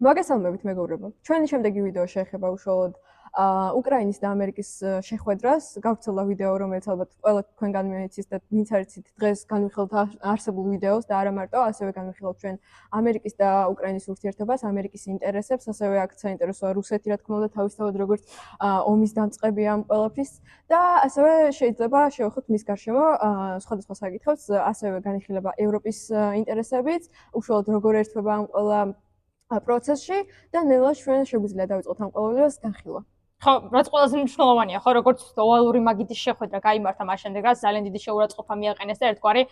მოგესალმებით მეგობრებო. ჩვენი შემდეგი ვიდეო შეეხება უშუალოდ უკრაინის და ამერიკის შეხვედრას. გავრცელდა ვიდეო, რომელიც ალბათ ყველა თქვენგან მიეცით და ვინც არიცით დღეს განვიხილოთ არსებულ ვიდეოს და არა მარტო, ასევე განვიხილოთ ჩვენ ამერიკის და უკრაინის ურთიერთობას, ამერიკის ინტერესებს, ასევე აქ საინტერესოა რუსეთი, რა თქმა უნდა, თავისთავად როგორც ომის დამწყები ამ ყველაფრის და ასევე შეიძლება შევეხოთ მის გარშემო სხვადასხვა საკითხებს, ასევე განიხილება ევროპის ინტერესებიც, უშუალოდ როგორ ერთვება ამ ყველა პროცესში და ნელა ჩვენ შეგვიძლია დავიწყოთ ამ ყოველდღიურ განხილვა. ხო, რაც ყველაზე მნიშვნელოვანია, ხო, როგორც ოვალური მაგიდის შეხვედრა გაიმართა მას შემდეგ, რაც ძალიან დიდი შეურაცხყოფა მიაყენეს და ერთგვარი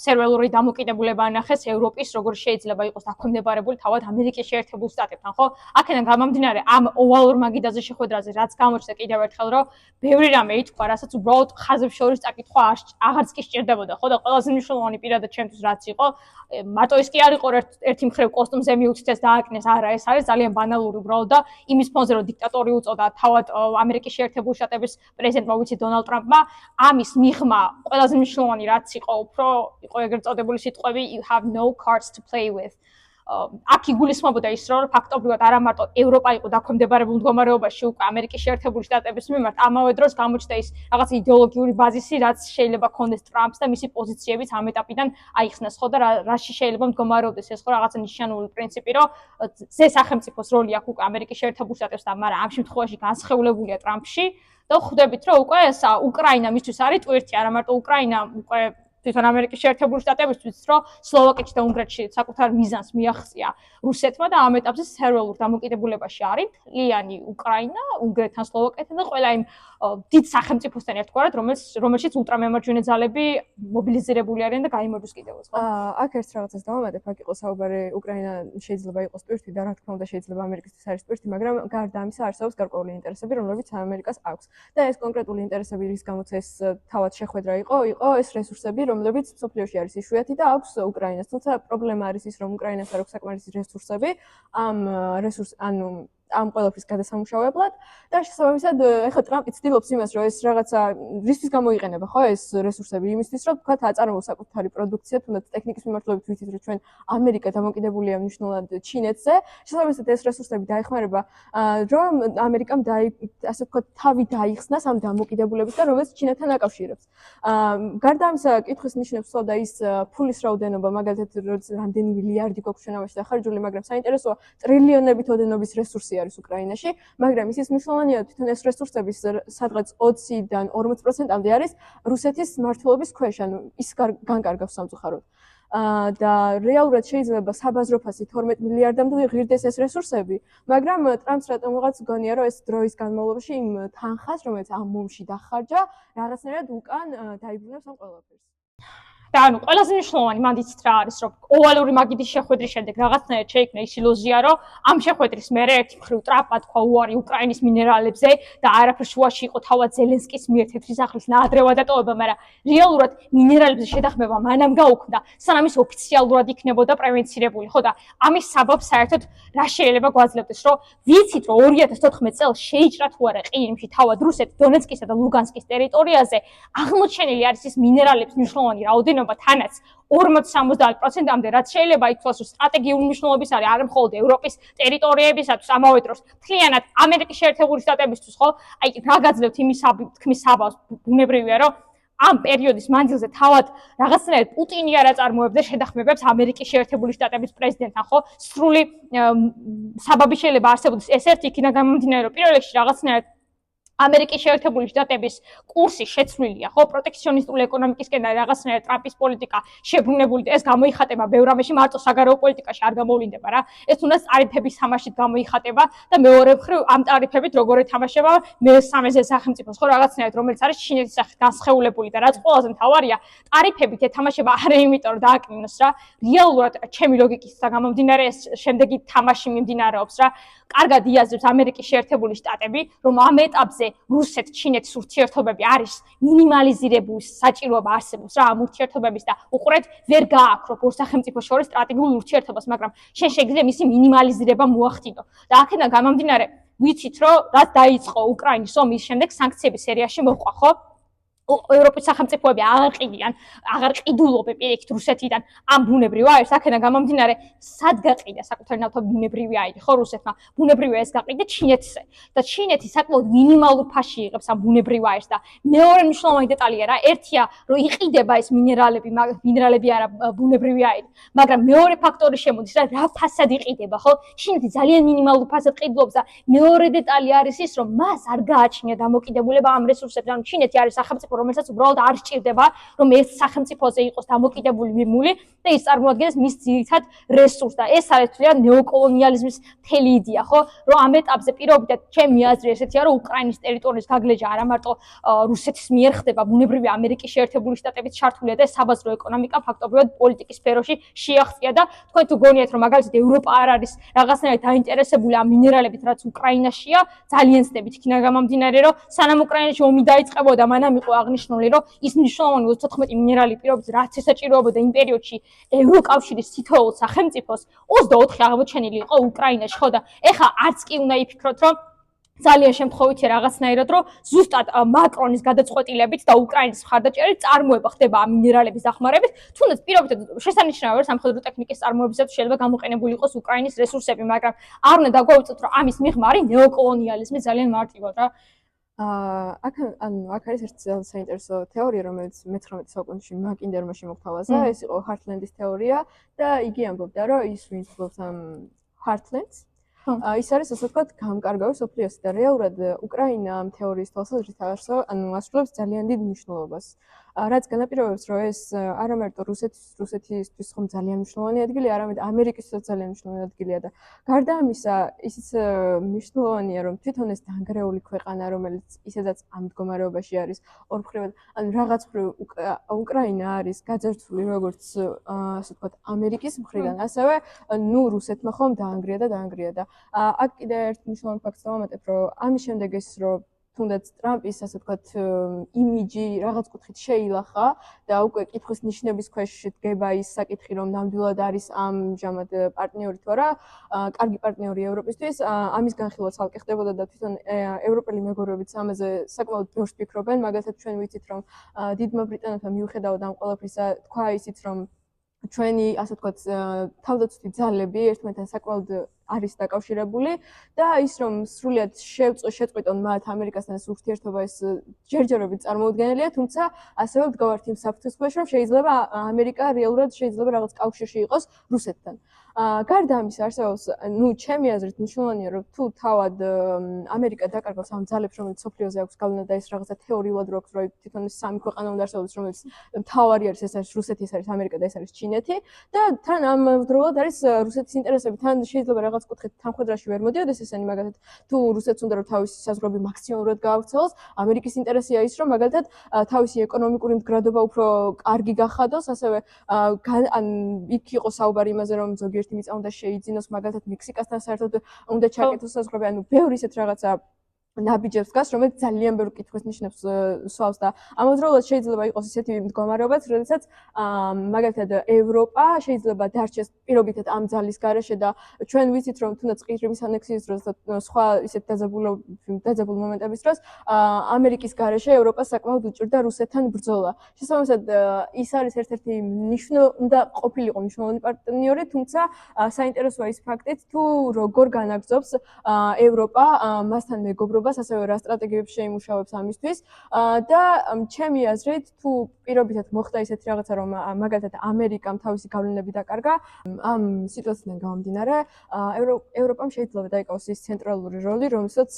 სერვერული დამოკიდებულება ანახეს ევროპის, როგორ შეიძლება იყოს დაქვემდებარებული თავად ამერიკის შეერთებულ შტატებთან, ხო? აქედან გამომდინარე, ამ ოვალურ მაგიდაზე შეხვედრაზე რაც გამოჩნდა კიდევ ერთხელ, რომ ბევრი რამე ითქვა, რასაც უბრალოდ ხაზებს შორის წაკითხვა აღარც კი სჭირდებოდა, ხო? და ყველაზე მნიშვნელოვანი პირადად ჩემთვის რაც იყო, მარტო ის კი არ იყო ერთი მხრივ კოსტუმზე მიუთითეს და ააკნეს, არა, ეს არის ძალიან ბანალური უბრალოდ და იმის ფონზე, რომ დიქტატორი უწოდა თავად ამერიკის შეერთებულ შტატების პრეზიდენტმა ვიცი დონალდ ტრამპმა ამის მიღმა ყველაზე მნიშვნელოვანი რაც იყო უფრო იყო ეგრეთ წოდებული სიტყვები you have no cards to play with აქ იგულისხმებოდა ის რომ ფაქტობრივად არა მარტო ევროპა იყო დაქვემდებარებულ მდგომარეობაში უკვე ამერიკის შეერთებული შტატების მიმართ ამავე დროს გამოჩნდა ის რაღაც იდეოლოგიური ბაზისი რაც შეიძლება ქონდეს ტრამპს და მისი პოზიციებიც ამ ეტაპიდან აიხსნას ხო და რაში შეიძლება მდგომარეობდეს ეს ხო რაღაცა ნიშნული პრინციპი რომ ზე სახელმწიფოს როლი აქვს უკვე ამერიკის შეერთებულ შტატებს და მაგრამ ამ შემთხვევაში განსხეულებულია ტრამპში და ხვდებით რომ უკვე ეს უკრაინა მისთვის არის ტვირთი არა მარტო უკრაინა უკვე თვითონ ამერიკის შეერთებული შტატებისთვის რომ სლოვაკეთში და უნგრეთში საკუთარ მიზანს მიაღწია რუსეთმა და ამ ეტაპზე სერვერულ დამოკიდებულებაში არის მთლიანი უკრაინა, უნგრეთთან, სლოვაკეთთან და ყველა იმ დიდ სახელმწიფოსთან ერთგვარად, რომელშიც ულტრამემარჯვენე ძალები მობილიზირებული არიან და გაიმარჯვეს კიდევაც. აქ ერთ რაღაცას დავამატებ, აქ იყო საუბარი უკრაინა შეიძლება იყოს ტვირთი და რა თქმა უნდა შეიძლება ამერიკისთვის არის ტვირთი, მაგრამ გარდა ამისა არსებობს გარკვეული ინტერესები, რომლებიც ამერიკას აქვს. და ეს კონკრეტული ინტერესები რის გამოც ეს თავად შეხვედრა იყო ეს რესურსები რომლებიც სოფლიოში არის იშვიათი და აქვს უკრაინას. თუმცა პრობლემა არის ის, რომ უკრაინას არ აქვს საკმარისი რესურსები ამ ყველაფრის გადასამუშავებლად და შესაბამისად ეხლა ტრამპი ცდილობს იმას, რომ ეს რაღაცა რისთვის გამოიყენება, ხო, ეს რესურსები იმისთვის, რომ თქვათ აწარმოოს საკუთარი პროდუქცია, თუნდაც ტექნიკის მიმართულებით ვიცით, რომ ჩვენ ამერიკა დამოკიდებულია მნიშვნელოვნად ჩინეთზე. შესაბამისად ეს რესურსები დაეხმარება, რომ ამერიკამ ასე ვთქვათ, თავი დაიხსნას ამ დამოკიდებულებისგან, რომელიც ჩინეთთან აკავშირებს. გარდა ამისა, კითხვის ნიშნებს და ის ფულის რაოდენობა, მაგალითად, რამდენი მილიარდი გვაქვს ჩვენავაში დახარჯული, მაგრამ საინტერესოა ტრილიონებით ოდენობის რესურსი არის უკრაინაში, მაგრამ ისიც მნიშვნელოვანია თვითონ ეს რესურსების სადღაც 20-დან 40%-მდე არის რუსეთის მმართველობის ქვეშ, ანუ ის განკარგავს სამწუხაროდ. და რეალურად შეიძლება საბაზრო ფასი 12 მილიარდამდე ღირდეს ეს რესურსები, მაგრამ ტრამპს რატომღაც გონია, რომ ეს დროის განმავლობაში იმ თანხას, რომელიც ამ ომში დახარჯა, რაღაცნაირად უკან დაიბრუნებს ამ ყველაფერს. და ანუ ყველაზე მნიშვნელოვანი მანდ იცით რა არის რომ ოვალური მაგიდის შეხვედრის შემდეგ რაღაცნაირად შეიქმნა ის ილუზია რომ ამ შეხვედრის მერე ერთი მხრივ ტრამპმა თქვა უარი უკრაინის მინერალებზე და არაფერ შუაში იყო თავად ზელენსკის მიერ თეთრი სახლის ნაადრევა დატოვება, მაგრამ რეალურად მინერალებზე შეთანხმება მანამ გაუქმდა, სანამ ის ოფიციალურად იქნებოდა პრევენცირებული, ხო და ამის საბაბს საერთოდ რა შეიძლება გვაძლევდეს, რომ ვიცით რომ 2014 წელს შეიჭრა თუ არა ყირიმში თავად რუსეთი დონეცკისა და ლუგანსკის ტერიტორიაზე აღმოჩენილი არის ის მინერალების მნიშვნელოვანი რაოდენობა თანაც 40-70%-მდე, რაც შეიძლება ითქვას, რომ სტრატეგიული მნიშვნელობის არის არა მხოლოდ ევროპის ტერიტორიებისათვის, ამავე დროს მთლიანად ამერიკის შეერთებული შტატებისთვის, ხო? აი, რა გაძლევთ იმის თქმის საბავს, ბუნებრივია, რომ ამ პერიოდის მანძილზე თავად რაღაცნაირად პუტინი არ აწარმოებდა შეთანხმებებს ამერიკის შეერთებული შტატების პრეზიდენტთან, ხო? სრული საბაბი შეიძლება არსებობდეს ეს ერთი იქიდან გამომდინარე, რომ პირველ რიგში რაღაცნაირად ამერიკის შეერთებული შტატების კურსი შეცვლილია, ხო, პროტექციონისტული ეკონომიკისკენ და რაღაცნაირად ტრამპის პოლიტიკა შებრუნებული და ეს გამოიხატება ბევრ რამეში, მარტო საგარეო პოლიტიკაში არ გამოვლინდება რა. ეს თუნდაც ტარიფების თამაშით გამოიხატება და მეორე მხრივ ამ ტარიფებით როგორ ეთამაშება მესამეზე სახელმწიფოს, ხო, რაღაცნაირად რომელიც არის ჩინეთის სახით განსხეულებული და რაც ყველაზე მთავარია, ტარიფებით ეთამაშება არა იმიტომ რომ დააკნინოს რა, რეალურად ჩემი ლოგიკისგან გამომდინარე ეს შემდეგი თამაში მიმდინარეობს რა. კარგად იაზრებს ამერიკის შეერთებული შტატები, რომ ამ ეტაპზე რუსეთ-ჩინეთის ურთიერთობები არის მინიმალიზირებული საჭიროება არსებობს რა ამ ურთიერთობების და უყურეთ ვერ გააქრობ ორ სახელმწიფოს შორის სტრატეგიულ ურთიერთობას, მაგრამ შენ შეგიძლია მისი მინიმალიზირება მოახდინო. და აქედან გამომდინარე, ვიცით რომ რაც დაიწყო უკრაინის ომის შემდეგ სანქციების სერიაში მოყვა, ხო? ევროპის სახელმწიფოები აღარ ყიდულობენ პირიქით რუსეთიდან ამ ბუნებრივ აირს, აქედან გამომდინარე, სად გაყიდა საკუთარი ნავთობი ბუნებრივი აირი, ხო რუსეთმა ბუნებრივი აირს გაყიდა ჩინეთზე და ჩინეთი საკმაოდ მინიმალურ ფასში იღებს ამ ბუნებრივ აირს და მეორე მნიშვნელოვანი დეტალია რა, ერთია რომ იყიდება ეს მინერალები არა ბუნებრივი აირი, მაგრამ მეორე ფაქტორი შემოდის რა ფასად იყიდება, ხო? ჩინეთი ძალიან მინიმალურ ფასად ყიდულობს და მეორე დეტალი არის ის, რომ მას არ გააჩნია დამოკიდებულება ამ რესურსებზე, ანუ ჩინეთი არის სახელმწიფო რომელსაც უბრალოდ არ სჭირდება რომ ერთ სახელმწიფოზე იყოს დამოკიდებული მიმული და ის წარმოადგენს მის ძირითად რესურსს და ეს არის თვლიან ნეოკოლონიალიზმის მთელი იდეა, ხო? რომ ამ ეტაპზე პირობითად ჩემი აზრი ესეთია, რომ უკრაინის ტერიტორიის გაგლეჯა არა მარტო რუსეთის მიერ ხდება, ბუნებრივი ამერიკის შეერთებული შტატებით ჩართულია და საბაზრო ეკონომიკა ფაქტობრივად პოლიტიკის სფეროში შეაღწია და თქვენ თუ გონიათ რომ მაგალითად ევროპა არ არის რაღაცნაირად დაინტერესებული ამ მინერალებით, რაც უკრაინაშია, ძალიან ცდებით იქიდან გამომდინარე, რომ სანამ უკრაინაში ომი დაიწყებოდა, მანამ იყო აღნიშნული, რომ ის მნიშვნელოვანი 34 მინერალი პირობითად რაც ესაჭიროებოდა იმ პერიოდში ევროკავშირის თითოეულ სახელმწიფოს 24 აღმოჩენილი იყო უკრაინაში, ხო და ეხლა არც კი უნდა იფიქროთ, რომ ძალიან შემთხვევითია რაღაცნაირად, რომ ზუსტად მაკრონის გადაწყვეტილებით და უკრაინის მხარდაჭერით წარმოება ხდება ამ მინერალების დახმარებით, თუნდაც პირობითად შესანიშნავია სამხედრო ტექნიკის წარმოებისათვის შეიძლება გამოყენებული იყოს უკრაინის რესურსები, მაგრამ არ უნდა დაგვაუწყოთ, რომ ამის მიღმა არის ნეოკოლონიალიზმი ძალიან მარტივად რა. აქ არის ერთი ძალიან საინტერესო თეორია, რომელიც მე-19 საუკუნეში მაკინდერმა შემოგთავაზა, ეს იყო Heartland-ის თეორია და იგი ამბობდა, რომ ის ვინც ფლობს ამ Heartland-ს ის არის ასე ვთქვათ გამკარგავი სოფლიოსი და რეალურად უკრაინა ამ თეორიის თვალსაზრისით ასრულებს ძალიან დიდ მნიშვნელობას. რაც განაპირობებს, რომ ეს არა მარტო რუსეთისთვის ხომ ძალიან მნიშვნელოვანი ადგილი, არამედ ამერიკისთვისაც ძალიან მნიშვნელოვანი ადგილია და გარდა ამისა, ისიც მნიშვნელოვანია, რომ თვითონ ეს დანგრეული ქვეყანა, რომელიც ისედაც ამ მდგომარეობაში არის ორმხრივად, ანუ რაღაც მხრივ უკრაინა არის გაძარცვული როგორც ასე ვთქვათ ამერიკის მხრიდან, ასევე რუსეთმა ხომ დაანგრია და აქ კიდე ერთ მნიშვნელოვან ფაქტს დავამატებ, რომ ამის შემდეგ ეს რომ თუნდაც ტრამპის ასე ვთქვათ იმიჯი რაღაც კუთხით შეილახა და უკვე კითხვის ნიშნების ქვეშ დგება ის საკითხი, რომ ნამდვილად არის ამჟამად პარტნიორი თუ არა, კარგი პარტნიორი ევროპისთვის, ამის განხილვა ცალკე ხდებოდა და თვითონ ევროპელი მეგობრებიც ამაზე საკმაოდ ბევრს ფიქრობენ, მაგალითად ჩვენ ვიცით, რომ დიდმა ბრიტანეთმა მიუხედავად ამ ყველაფრისა თქვა ისიც, რომ ჩვენი ასე ვთქვათ თავდაცვითი ძალები ერთმანეთთან საკმაოდ არის დაკავშირებული და ის რომ სრულიად შეწყვიტონ მათ ამერიკასთან ეს ურთიერთობა ეს ჯერჯერობით წარმოუდგენელია, თუმცა ასევე ვდგავართ იმ საფრთხის ქვეშ, რომ შეიძლება ამერიკა რეალურად შეიძლება რაღაც კავშირში იყოს რუსეთთან. გარდა ამისა არსებობს, ჩემი აზრით მნიშვნელოვანია, რომ თუ თავად ამერიკა დაკარგავს ამ ძალებს, რომელიც სოფლიოზე აქვს გავლენა და ეს რაღაცა თეორიულად რო აქვს, რომ თვითონ სამი ქვეყანა უნდა არსებობს, რომელიც მთავარი არის, ეს არის რუსეთი, ეს არის ამერიკა და ეს არის ჩინეთი და თან ამავდროულად არის რუსეთის ინტერესები, თან შეიძლება რაღაც კუთხით თანხმდრაში ვერ მოდიოდეს ესენი, მაგალითად თუ რუსეთს უნდა რომ თავისი საზღვრები მაქსიმალურად გაავრცელოს, ამერიკის ინტერესია ის, რომ მაგალითად თავისი ეკონომიკური მდგრადობა უფრო კარგი გახადოს, ასევე იქ იყო საუბარი იმაზე, რომ ზოგიერთი მიწა უნდა შეიძინოს, მაგალითად მექსიკასთან საერთოდ უნდა ჩაკეთოს საზღვრები, ანუ ბევრი ისეთ რაღაცა ნაბიჯებს დგას, რომელიც ძალიან ბევრ კითხვის ნიშნებს სვავს და ამავდროულად შეიძლება იყოს ისეთი მდგომარეობაც, როდესაც მაგალითად ევროპა შეიძლება დარჩეს პირობითად ამ ძალის გარეშე და ჩვენ ვიცით, რომ თუნდაც ყირიმის ანექსიის დროს და სხვა ისეთ დაძაბულ მომენტების დროს ამერიკის გარეშე ევროპას საკმაოდ უჭირდა რუსეთთან ბრძოლა. შესაბამისად, ის არის ერთ-ერთი უნდა ყოფილიყო მნიშვნელოვანი პარტნიორი, თუმცა საინტერესოა ის ფაქტიც, თუ როგორ განაგრძობს ევროპა მასთან მეგობრობას, ასევე რა სტრატეგიებს შეიმუშავებს ამისთვის და ჩემი აზრით, თუ პირობითად მოხდა ისეთი რაღაცა, რომ მაგალითად ამერიკამ თავისი გავლენები დაკარგა, ამ სიტუაციიდან გამომდინარე, ევროპამ შეიძლება დაიკავოს ის ცენტრალური როლი, რომელსაც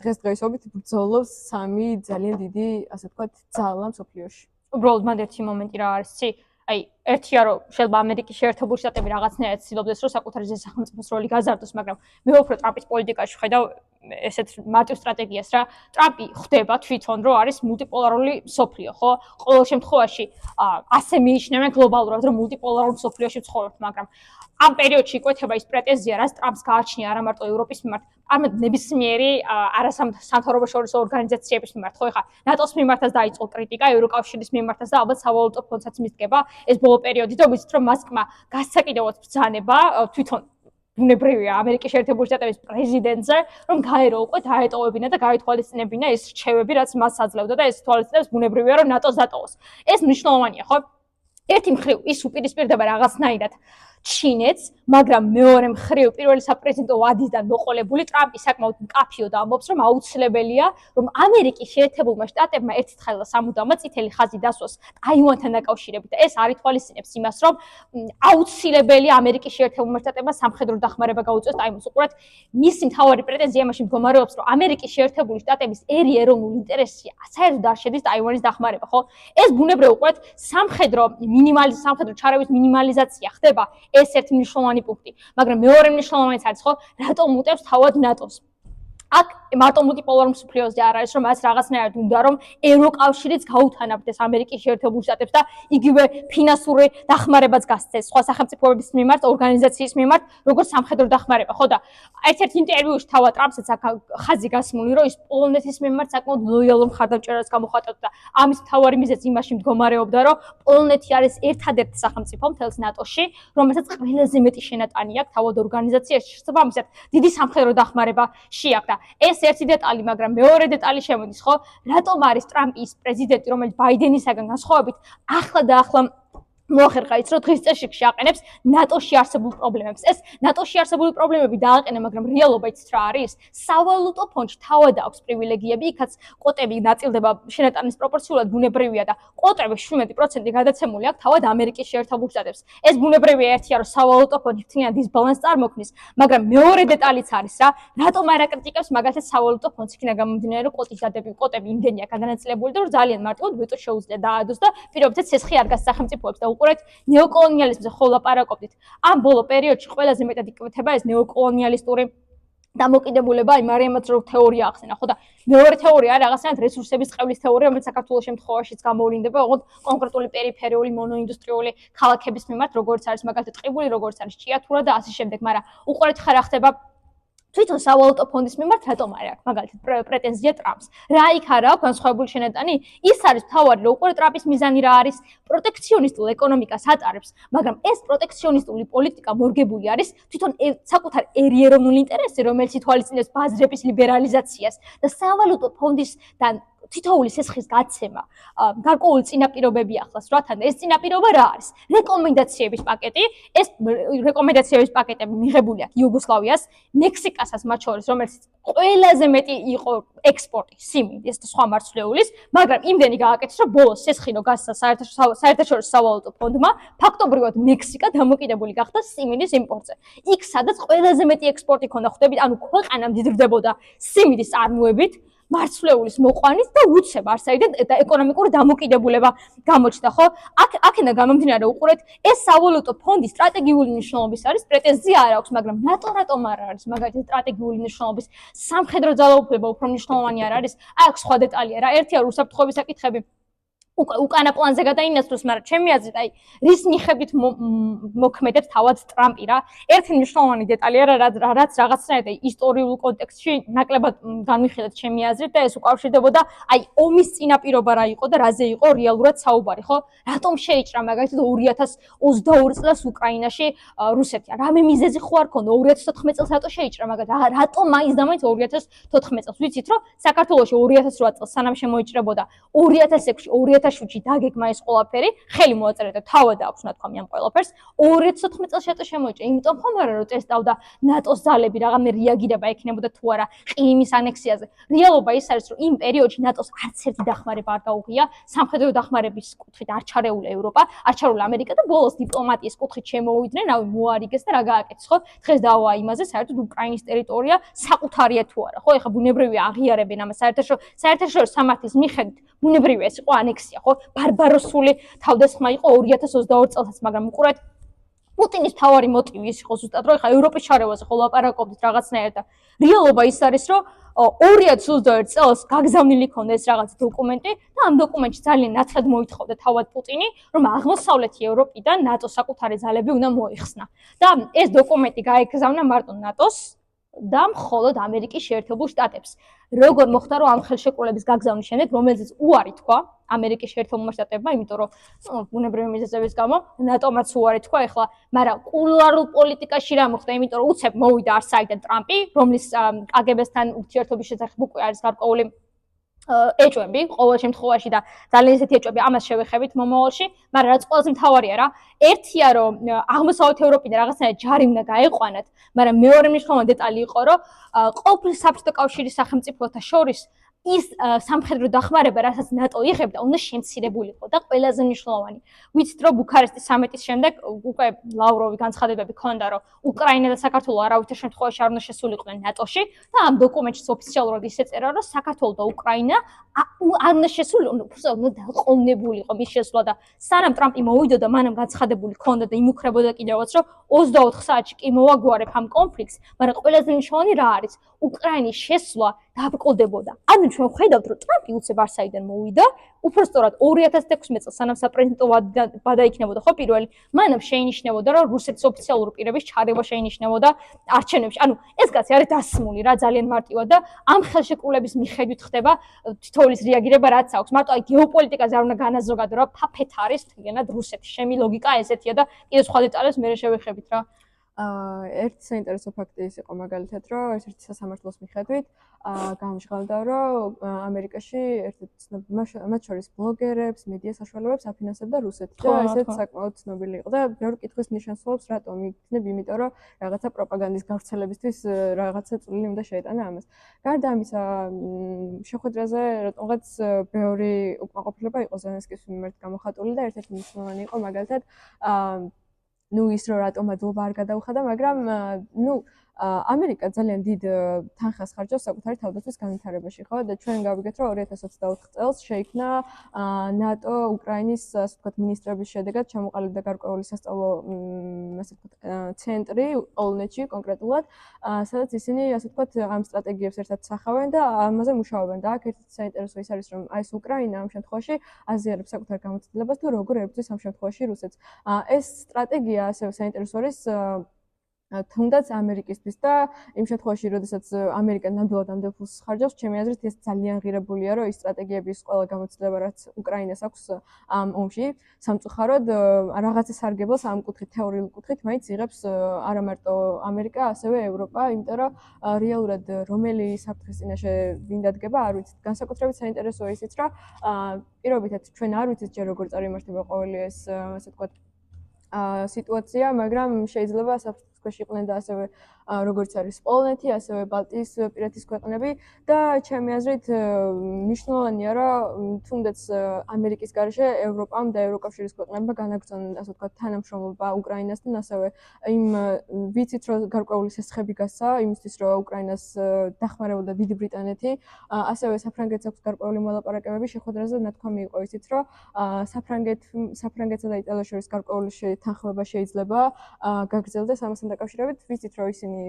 დღესდღეობით ბრძოლობს სამი ძალიან დიდი, ასე ვთქვათ, ძალა მსოფლიოში. უბრალოდ მანდ ერთი მომენტი რა არის, ცი? აი, ერთია რომ შეიძლება ამერიკის შეერთებული შტატები რაღაცნაირად ცდილობდეს, რომ საკუთარი სახელმწიფოს როლი გაზარდოს, მაგრამ მე უფრო ტრამპის პოლიტიკაში ვხედავ ესეთ მარტივ სტრატეგიას რა. ტრამპი ხდება თვითონ, რომ არის მულტიპოლარული მსოფლიო, ხო? ყოველ შემთხვევაში ასე მიიჩნევენ გლობალურად, რომ მულტიპოლარულ მსოფლიოში ვცხოვრობთ, მაგრამ ამ პერიოდში იკვეთება ის პრეტენზია, რაც ტრამპს გააჩნია არა მარტო ევროპის მიმართ, არამედ ნებისმიერი არასამთავრობოშორისო ორგანიზაციების მიმართ. ხო, ეხლა ნატოს მიმართაც დაიწყო კრიტიკა, ევროკავშირის მიმართაც და ალბათ სავალუტო ფონდსაც მისდგება ეს ბოლო პერიოდი და ვიცით, რომ მასკმა გასაკიდებლად ბრძანება თვითონ ბუნებრივია ამერიკის შეერთებული შტატების პრეზიდენტზე, რომ გაერო უკვე დაეტოვებინა და გაითვალისწინებინა ეს რჩევები, რაც მას აძლევდა და ეს თვალისწინებს ბუნებრივია, რომ ნატოს დატოვოს. ეს მნიშვნელოვანია, ხო? ერთი მხრივ ის უპირისპირდება რაღაცნაირად ჩინეთს, მაგრამ მეორე მხრივ პირველი საპრეზიდენტო ვადისგან მოყოლებული ტრამპი საკმაოდ მკაფიოდ ამბობს, რომ აუცილებელია, რომ ამერიკის შეერთებულმა შტატებმა ერთხელ და სამუდამოდ წითელი ხაზი დასვას ტაივანთან დაკავშირებით და ეს არ ითვალისწინებს იმას, რომ აუცილებელია ამერიკის შეერთებულმა შტატებმა სამხედრო დახმარება გაუწიოს ტაივანს. უყურეთ, მისი მთავარი პრეტენზია იმაში მდგომარეობს, რომ ამერიკის შეერთებული შტატების ეროვნული ინტერესია საერთოდ არ შედის ტაივანის დახმარება, ხო? ეს ბუნებრივია, უყურეთ, სამხედრო ჩარევის მინიმალიზაცია ხდება. ეს ერთი მნიშვნელოვანი პუნქტი, მაგრამ მეორე მნიშვნელოვანიც არის, ხო, რატომ უტევს თავად ნატოს? აქ მარტო მულტიპოლარ მსოფლიოზე არ არის, რომ მას რაღაცნაირად უნდა, რომ ევროკავშირიც გაუთანაბრდეს ამერიკის შეერთებულ შტატებს და იგივე ფინანსური დახმარებაც გასცეს სხვა სახელმწიფოების მიმართ, ორგანიზაციის მიმართ, როგორც სამხედრო დახმარება, ხო და ერთ-ერთ ინტერვიუში თავად ტრამპსაც აქ ხაზი გასმული, რომ ის პოლონეთის მიმართ საკმაოდ ლოიალურ მხარდამჭერას გამოხატავდა და ამის მთავარი მიზეზი იმაში მდგომარეობდა, რომ პოლონეთი არის ერთადერთი სახელმწიფო მთელს ნატოში, რომელსაც ყველაზე მეტი შენატანი აქვს თავად ორგანიზაციაში, შესაბამისად, დიდი სამხედრო დახმარება შეაქვს. ეს ერთი დეტალი, მაგრამ მეორე დეტალი შემოდის, ხო? რატომ არის ტრამპი ის პრეზიდენტი, რომელიც ბაიდენისაგან განსხვავებით ახლა და ახლა მოახერხა ის, რომ დღის წესრიგში აყენებს ნატოში არსებულ პრობლემებს. ეს ნატოში არსებული პრობლემები დააყენა, მაგრამ რეალობა იცით რა არის? სავალუტო ფონდში თავად აქვს პრივილეგიები, იქაც კვოტები ნაწილდება შენატანის პროპორციულად ბუნებრივია და კვოტების 17% გადაცემული აქვს თავად ამერიკის შეერთებულ შტატებს. ეს ბუნებრივია ერთია, რომ სავალუტო ფონდში თლიანად დისბალანსს წარმოქმნის, მაგრამ მეორე დეტალიც არის რა, რატომ არ აკრიტიკებს მაგალითად სავალუტო ფონდს იქნა გამომდინარე, რომ კვოტები იმდენია გადანაწილებული და რომ ძალიან მარტივად ვეტო შეუძლია დაადოს და პირობითად ცეცხლი არ გასცეს სახელმწიფოებს და უყურეთ ნეოკოლონიალიზმზე ხოლმე ლაპარაკობდით. ამ ბოლო პერიოდში ყველაზე მეტად იკვეთება ეს ნეოკოლონიალისტური დამოკიდებულება იმ არიამაც რო თეორია ახსენა, ხო და მეორე თეორია არის რაღაცნაირად რესურსების ყევლის თეორია, რომელიც საქართველოს შემთხვევაშიც გამოვლინდება, ოღონდ კონკრეტული პერიფერიული მონოინდუსტრიული ქალაქების მიმართ, როგორც არის მაგალითად ტყიბული, როგორც არის ჭიათურა და ასე შემდეგ, მაგრამ უყურეთ ხარ ახდება თვითონ სავალუტო ფონდის მიმართ რატომ არ აქვს მაგალითად პრეტენზია ტრამპს? რა იქ არ აქვს განსხვავებული შენატანი? ის არის თავარი, რომ უყურეთ ტრამპის მიზანი რა არის? პროტექციონისტულ ეკონომიკას ატარებს, მაგრამ ეს პროტექციონისტული პოლიტიკა მორგებული არის თვითონ საკუთარ ეროვნულ ინტერესზე, რომელიც ითვალისწინებს ბაზრების ლიბერალიზაციას და სავალუტო ფონდისგან თითოეული სესხის გაცემა გარკვეული წინაპირობები ახლავს რათან ეს წინაპირობა რა არის? რეკომენდაციების პაკეტი, ეს რეკომენდაციების პაკეტები მიღებული აქვს იუგოსლავიას, მექსიკასაც მათ შორის, რომელიც ყველაზე მეტი იყო ექსპორტი სიმინდის და სხვა მარცვლეულის, მაგრამ იმდენი გააკეთეს, რომ ბოლოს სესხი რო გასცა საერთაშორისო სავალუტო ფონდმა, ფაქტობრივად მექსიკა დამოკიდებული გახდა სიმინდის იმპორტზე. იქ სადაც ყველაზე მეტი ექსპორტი ქონდა, ხვდებით, ანუ ქვეყანა მდიდრდებოდა სიმინდის წარმოებით, მარცვლეულის მოყვანის და უცებ არსაიდან და ეკონომიკური დამოკიდებულება გამოჩნდა, ხო? აქედან გამომდინარე უყურეთ, ეს სავალუტო ფონდი სტრატეგიული მნიშვნელობის არის, პრეტენზია არ აქვს, მაგრამ ნატო რატომ არ არის მაგალითად სტრატეგიული მნიშვნელობის? სამხედრო ძალაუფლება უფრო მნიშვნელოვანი არ არის? აქ სხვა დეტალია რა, ერთია უსაფრთხოების საკითხები. უკანა პლანზე გადაინაცვლოს, მაგრამ ჩემი აზრით, აი, რის მიხედვით მოქმედებს თავად ტრამპი რა. ერთი მნიშვნელოვანი დეტალია რა, რაც რაღაცნაირად ისტორიულ კონტექსტში ნაკლებად განვიხილეთ ჩემი აზრით და ეს უკავშირდებოდა აი ომის წინაპირობა რა იყო და რაზე იყო რეალურად საუბარი, ხო? რატომ შეიჭრა მაგალითად 2022 წელს უკრაინაში რუსეთი? რამე მიზეზი ხო არ ქონდა 2014 წელს რატო შეიჭრა მაგალითად? რატომ მაინც და მაინც 2014 წელს? ვიცით რომ საქართველოში 2008 წელს სანამ შემოიჭრებოდა 2006-ში 2007-ში დაგეგმა ეს ყველაფერი, ხელი მოაწერეთ და თავად აქვს ნათქვამი ამ ყველაფერს. 2014 წელს შეტო შემოიჭრა, იმიტომ ხომ არა რომ ტესტავდა ნატოს ძალები რაღაცნაირ რეაგირება ექნებოდა თუ არა ყირიმის ანექსიაზე. რეალობა ის არის, რომ იმ პერიოდში ნატოს არც ერთი დახმარება არ გაუღია, სამხედრო დახმარების კუთხით არ ჩარეულა ევროპა, არ ჩარეულა ამერიკა და ბოლოს დიპლომატიის კუთხით შემოვიდნენ, რავი, მოარიგეს და რა გააკეთეს, ხო? დღეს დავა იმაზე, საერთოდ უკრაინის ტერიტორია საკუთარია თუ არა, ხო? ეხლა ბუნებრივია აღიარებენ ამას საერთაშორისო სამართლის მიხედვით, ბუნებრივია ეს იყო ანექსია, ხო? ბარბაროსული თავდასხმა იყო 2022 წელსაც, მაგრამ უყურეთ პუტინის თავარი მოტივი ის იყო ზუსტად, რომ ეხლა ევროპის ჩარევაზე ხო ლაპარაკობდით რაღაცნაირად და რეალობა ის არის, რომ 2021 წელს გაგზავნილი ქონდა ეს რაღაც დოკუმენტი და ამ დოკუმენტში ძალიან ნათლად მოითხოვდა თავად პუტინი, რომ აღმოსავლეთი ევროპიდან ნატოს საკუთარი ძალები უნდა მოიხსნა. და ეს დოკუმენტი გაეგზავნა მარტო ნატოს და მხოლოდ ამერიკის შეერთებულ შტატებს. როგორ მოხდა, რომ ამ ხელშეკრულების გაგზავნის შემდეგ, რომელზეც უარი თქვა ამერიკის შეერთებულმა შტატებმა, იმიტომ რომ ბუნებრივი მიზეზების გამო ნატომაც უარი თქვა ეხლა, მაგრამ კულუარულ პოლიტიკაში რა მოხდა, იმიტომ რომ უცებ მოვიდა არ საიდან ტრამპი, რომლის კგბ-სთან ურთიერთობის შესახებ უკვე არის გარკვეული ეჭვები ყოველ შემთხვევაში და ძალიან ისეთი ეჭვები ამას შევეხებით მომავალში, მაგრამ რაც ყველაზე მთავარია რა, ერთია რომ აღმოსავლეთ ევროპიდან რაღაცნაირად ჯარი უნდა გაეყვანათ, მაგრამ მეორე მნიშვნელოვანი დეტალი იყო რომ ყოფილ საბჭოთა კავშირის სახელმწიფოთა შორის ის სამხედრო დახმარება, რასაც ნატო იღებდა, უნდა შემცირებულიყო და ყველაზე მნიშვნელოვანი. ვიცით რომ ბუქარესტის სამიტის შემდეგ უკვე ლავროვი განცხადებები ჰქონდა, რომ უკრაინა და საქართველო არავითარ შემთხვევაში არ უნდა შესულიყვნენ ნატოში და ამ დოკუმენტში ოფიციალურად ისე წერა, რომ საქართველო და უკრაინა არ უნდა შესულიყვნენ, უნდა დაყოვნებულიყო მის შესვლა და სანამ ტრამპი მოვიდოდა, მანამ განცხადებული ჰქონდა და იმუქრებოდა კიდევაც, რომ 24 საათში კი მოვაგვარებ ამ კონფლიქტს, მაგრამ ყველაზე მნიშვნელოვანი რა არის? უკრაინის შესვლა დაბრკოლდებოდა. ანუ ჩვენ ხედავთ, რომ ტრამპი უცებ არ საიდან მოვიდა, უпростоრად 2016 წელს სანამ საპრეზიდენტო ვადა იქნებოდა ხო პირველი, მანამ შეინიშნებოდა, რომ რუსეთის ოფიციალური პირების ჩარევა შეინიშნებოდა არჩევნებში. ანუ ეს კაცი არის დასმული რა ძალიან მარტივად და ამ ხელშეკრულების მიხედვით ხდება თითოეულის რეაგირება რაც აქვს. მარტო აი გეოპოლიტიკაზე არ უნდა განაზოგადო, რა ფაფეთ არის მთლიანად რუსეთი. შემი ლოგიკა ესეთია და კიდე სხვა დეტალებს მე შევეხებით რა. ერთი საინტერესო ფაქტი ის იყო მაგალითად, რომ ერთ-ერთი სასამართლოს მიხედვით გამჟღავნდა, რომ ამერიკაში ერთ-ერთი მათ შორის ბლოგერებს, მედია საშუალებებს აფინანსებდა რუსეთი და ესეც საკმაოდ ცნობილი იყო და ბევრი კითხვის ნიშანს უსვამს, რატომ იქნებ, იმიტომ რომ რაღაცა პროპაგანდის გავრცელებისთვის რაღაცა წვლილი უნდა შეეტანა ამას. გარდა ამისა, შეხვედრაზე რატომღაც ბევრი უკმაყოფილება იყო ზელენსკის მიმართ გამოხატული და ერთ-ერთი მნიშვნელოვანი იყო მაგალითად ის რომ რატომ მადლობა არ გადაუხადა, მაგრამ ამერიკა ძალიან დიდ თანხას ხარჯავს საკუთარი თავდაცვის განვითარებაში, ხო? და ჩვენ გავიგეთ, რომ 2024 წელს შეიქმნა ნატო უკრაინის, ასე ვთქვათ, მინისტრების შედეგად ჩამოყალიბდა გარკვეული სასწავლო, ასე ვთქვათ, ცენტრი პოლონეთში კონკრეტულად, სადაც ისინი, ასე ვთქვათ, ამ სტრატეგიებს ერთად სახავენ და ამაზე მუშაობენ. და აქ ერთ-ერთი საინტერესო ის არის, რომ ეს უკრაინა ამ შემთხვევაში აზიარებს საკუთარ გამოცდილებას თუ როგორ ებრძვის ამ შემთხვევაში რუსეთს. ეს სტრატეგია ასევე საინტერესო არის თუნდაც ამერიკისთვის და იმ შემთხვევაში, როდესაც ამერიკა ნამდვილად ამდენ ფულს ხარჯავს, ჩემი აზრით ეს ძალიან ღირებულია, რომ ის სტრატეგიების ყველა გამოცდილება, რაც უკრაინას აქვს ამ ომში, სამწუხაროდ რაღაცა სარგებლოს ამ კუთხით, თეორიული კუთხით მაინც იღებს არა მარტო ამერიკა, ასევე ევროპა, იმიტომ რომ რეალურად რომელი საფრთხის წინაშე ვინ დადგება, არ ვიცით. განსაკუთრებით საინტერესოა ისიც, რომ პირობითად ჩვენ არ ვიცით ჯერ როგორ წარიმართება ყოველი ეს, ასე ვთქვათ, სიტუაცია, მაგრამ შეიძლება საფრთხის იყვნენ და ასევე როგორც არის პოლონეთი, ასევე ბალტიის პირეთის ქვეყნები და ჩემი აზრით მნიშვნელოვანია, რომ თუნდაც ამერიკის გარეშე ევროპამ და ევროკავშირის ქვეყნებმა განაგრძონ, ასე ვთქვათ, თანამშრომლობა უკრაინასთან, ასევე იმ ვიცით, რომ გარკვეული სესხები გასცა იმისთვის, რომ უკრაინას დახმარებოდა დიდი ბრიტანეთი, ასევე საფრანგეთს აქვს გარკვეული მოლაპარაკებები, შეხვედრაზე ნათქვამი იყო ისიც, რომ საფრანგეთსა და იტალიას შორის გარკვეული თანხმობა შეიძლება გაგრძელდეს ამასთან დაკავშირებით, ვიცით, რომ ისინი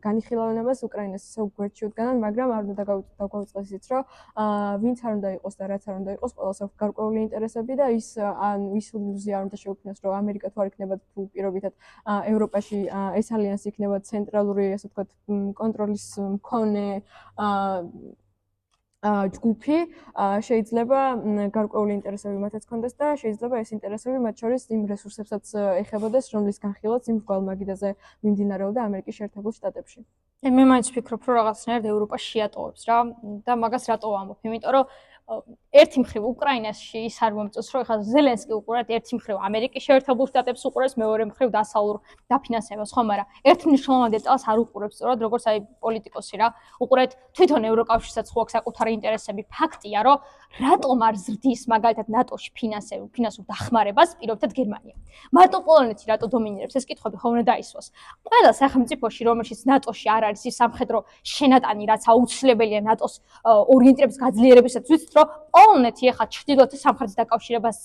განიხილავენ ამას უკრაინას ისევ გვერდში უდგანან, მაგრამ არ უნდა დაგვაუწყდეს ისიც, რომ ვინც არ უნდა იყოს და რაც არ უნდა იყოს, ყველას აქვს გარკვეული ინტერესები და ის ილუზია არ უნდა შეუქმნას, რომ ამერიკა თუ არ იქნება თუ პირობითად ევროპაში ეს ალიანსი იქნება ცენტრალური, ასე ვთქვათ, კონტროლის მქონე ჯგუფი, შეიძლება გარკვეული ინტერესები მათაც ჰქონდეს და შეიძლება ეს ინტერესები მათ შორის იმ რესურსებსაც ეხებოდეს, რომლის განხილვაც იმ გვალმაგიდაზე მიმდინარეობდა ამერიკის შეერთებულ შტატებში. მე მაინც ვფიქრობ, რომ რაღაცნაირად ევროპა შეატოვებს რა და მაგას რატო ვამბობ? იმიტომ რომ ერთი მხრივ უკრაინაში ის არ მომწონს, რომ ეხლა ზელენსკი უყურებთ ერთი მხრივ ამერიკის შეერთებულ შტატებს უყურებს, მეორე მხრივ დასავლურ დაფინანსებას, ხო, მაგრამ ერთ მნიშვნელოვან დეტალს არ უყურებს, სწორად როგორც აი პოლიტიკოსი რა, უყურებთ თვითონ ევროკავშირსაც ხო აქვს საკუთარი ინტერესები. ფაქტია, რომ რატომ არ ზრდის მაგალითად ნატოში ფინანსურ დახმარებას პირობითად გერმანია. მარტო პოლონეთი რატო დომინირებს, ეს კითხვები ხო უნდა დაისვას. ყველა სახელმწიფოში, რომელშიც ნატოში არ არის ის სამხედრო შენატანი, რაც აუცილებელია ნატოს ორიენტირების გაძლიერებისას, ვიცით, რომ პოლონეთი ახლა ჩრდილოეთის სამხრეთის დაკავშირებას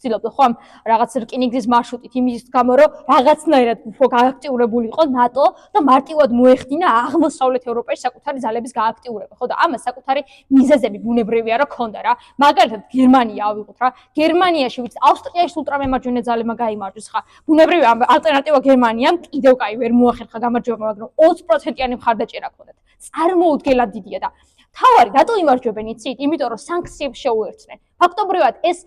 ცდილობდა, ხო, ამ რაღაც რკინიგზის მარშრუტით, იმის გამო, რომ რაღაცნაირად უფრო გააქტიურებული იყო ნატო და მარტივად მოეხდინა აღმოსავლეთ ევროპაში საკუთარი ძალების გააქტიურება, ხო და ამას საკუთარი მიზეზები ბუნებრივია, რომ ქონდა რა. მაგალითად, გერმანია ავიღოთ რა. გერმანიაში ვიცით, ავსტრიაში ულტრამემარჯვენე ძალებმა გაიმარჯვეს ხა. ბუნებრივია, ალტერნატივა გერმანიამ კიდევ კაი ვერ მოახერხა გამარჯვება, მაგრამ 20%-იანი მხარდაჭერა ჰქონდათ. წარმოუდგენლად დიდია და თავარი რატო იმარჯვებენ იცით? იმიტომ რომ სანქციებს შეუერთდნენ. ფაქტობრივად ეს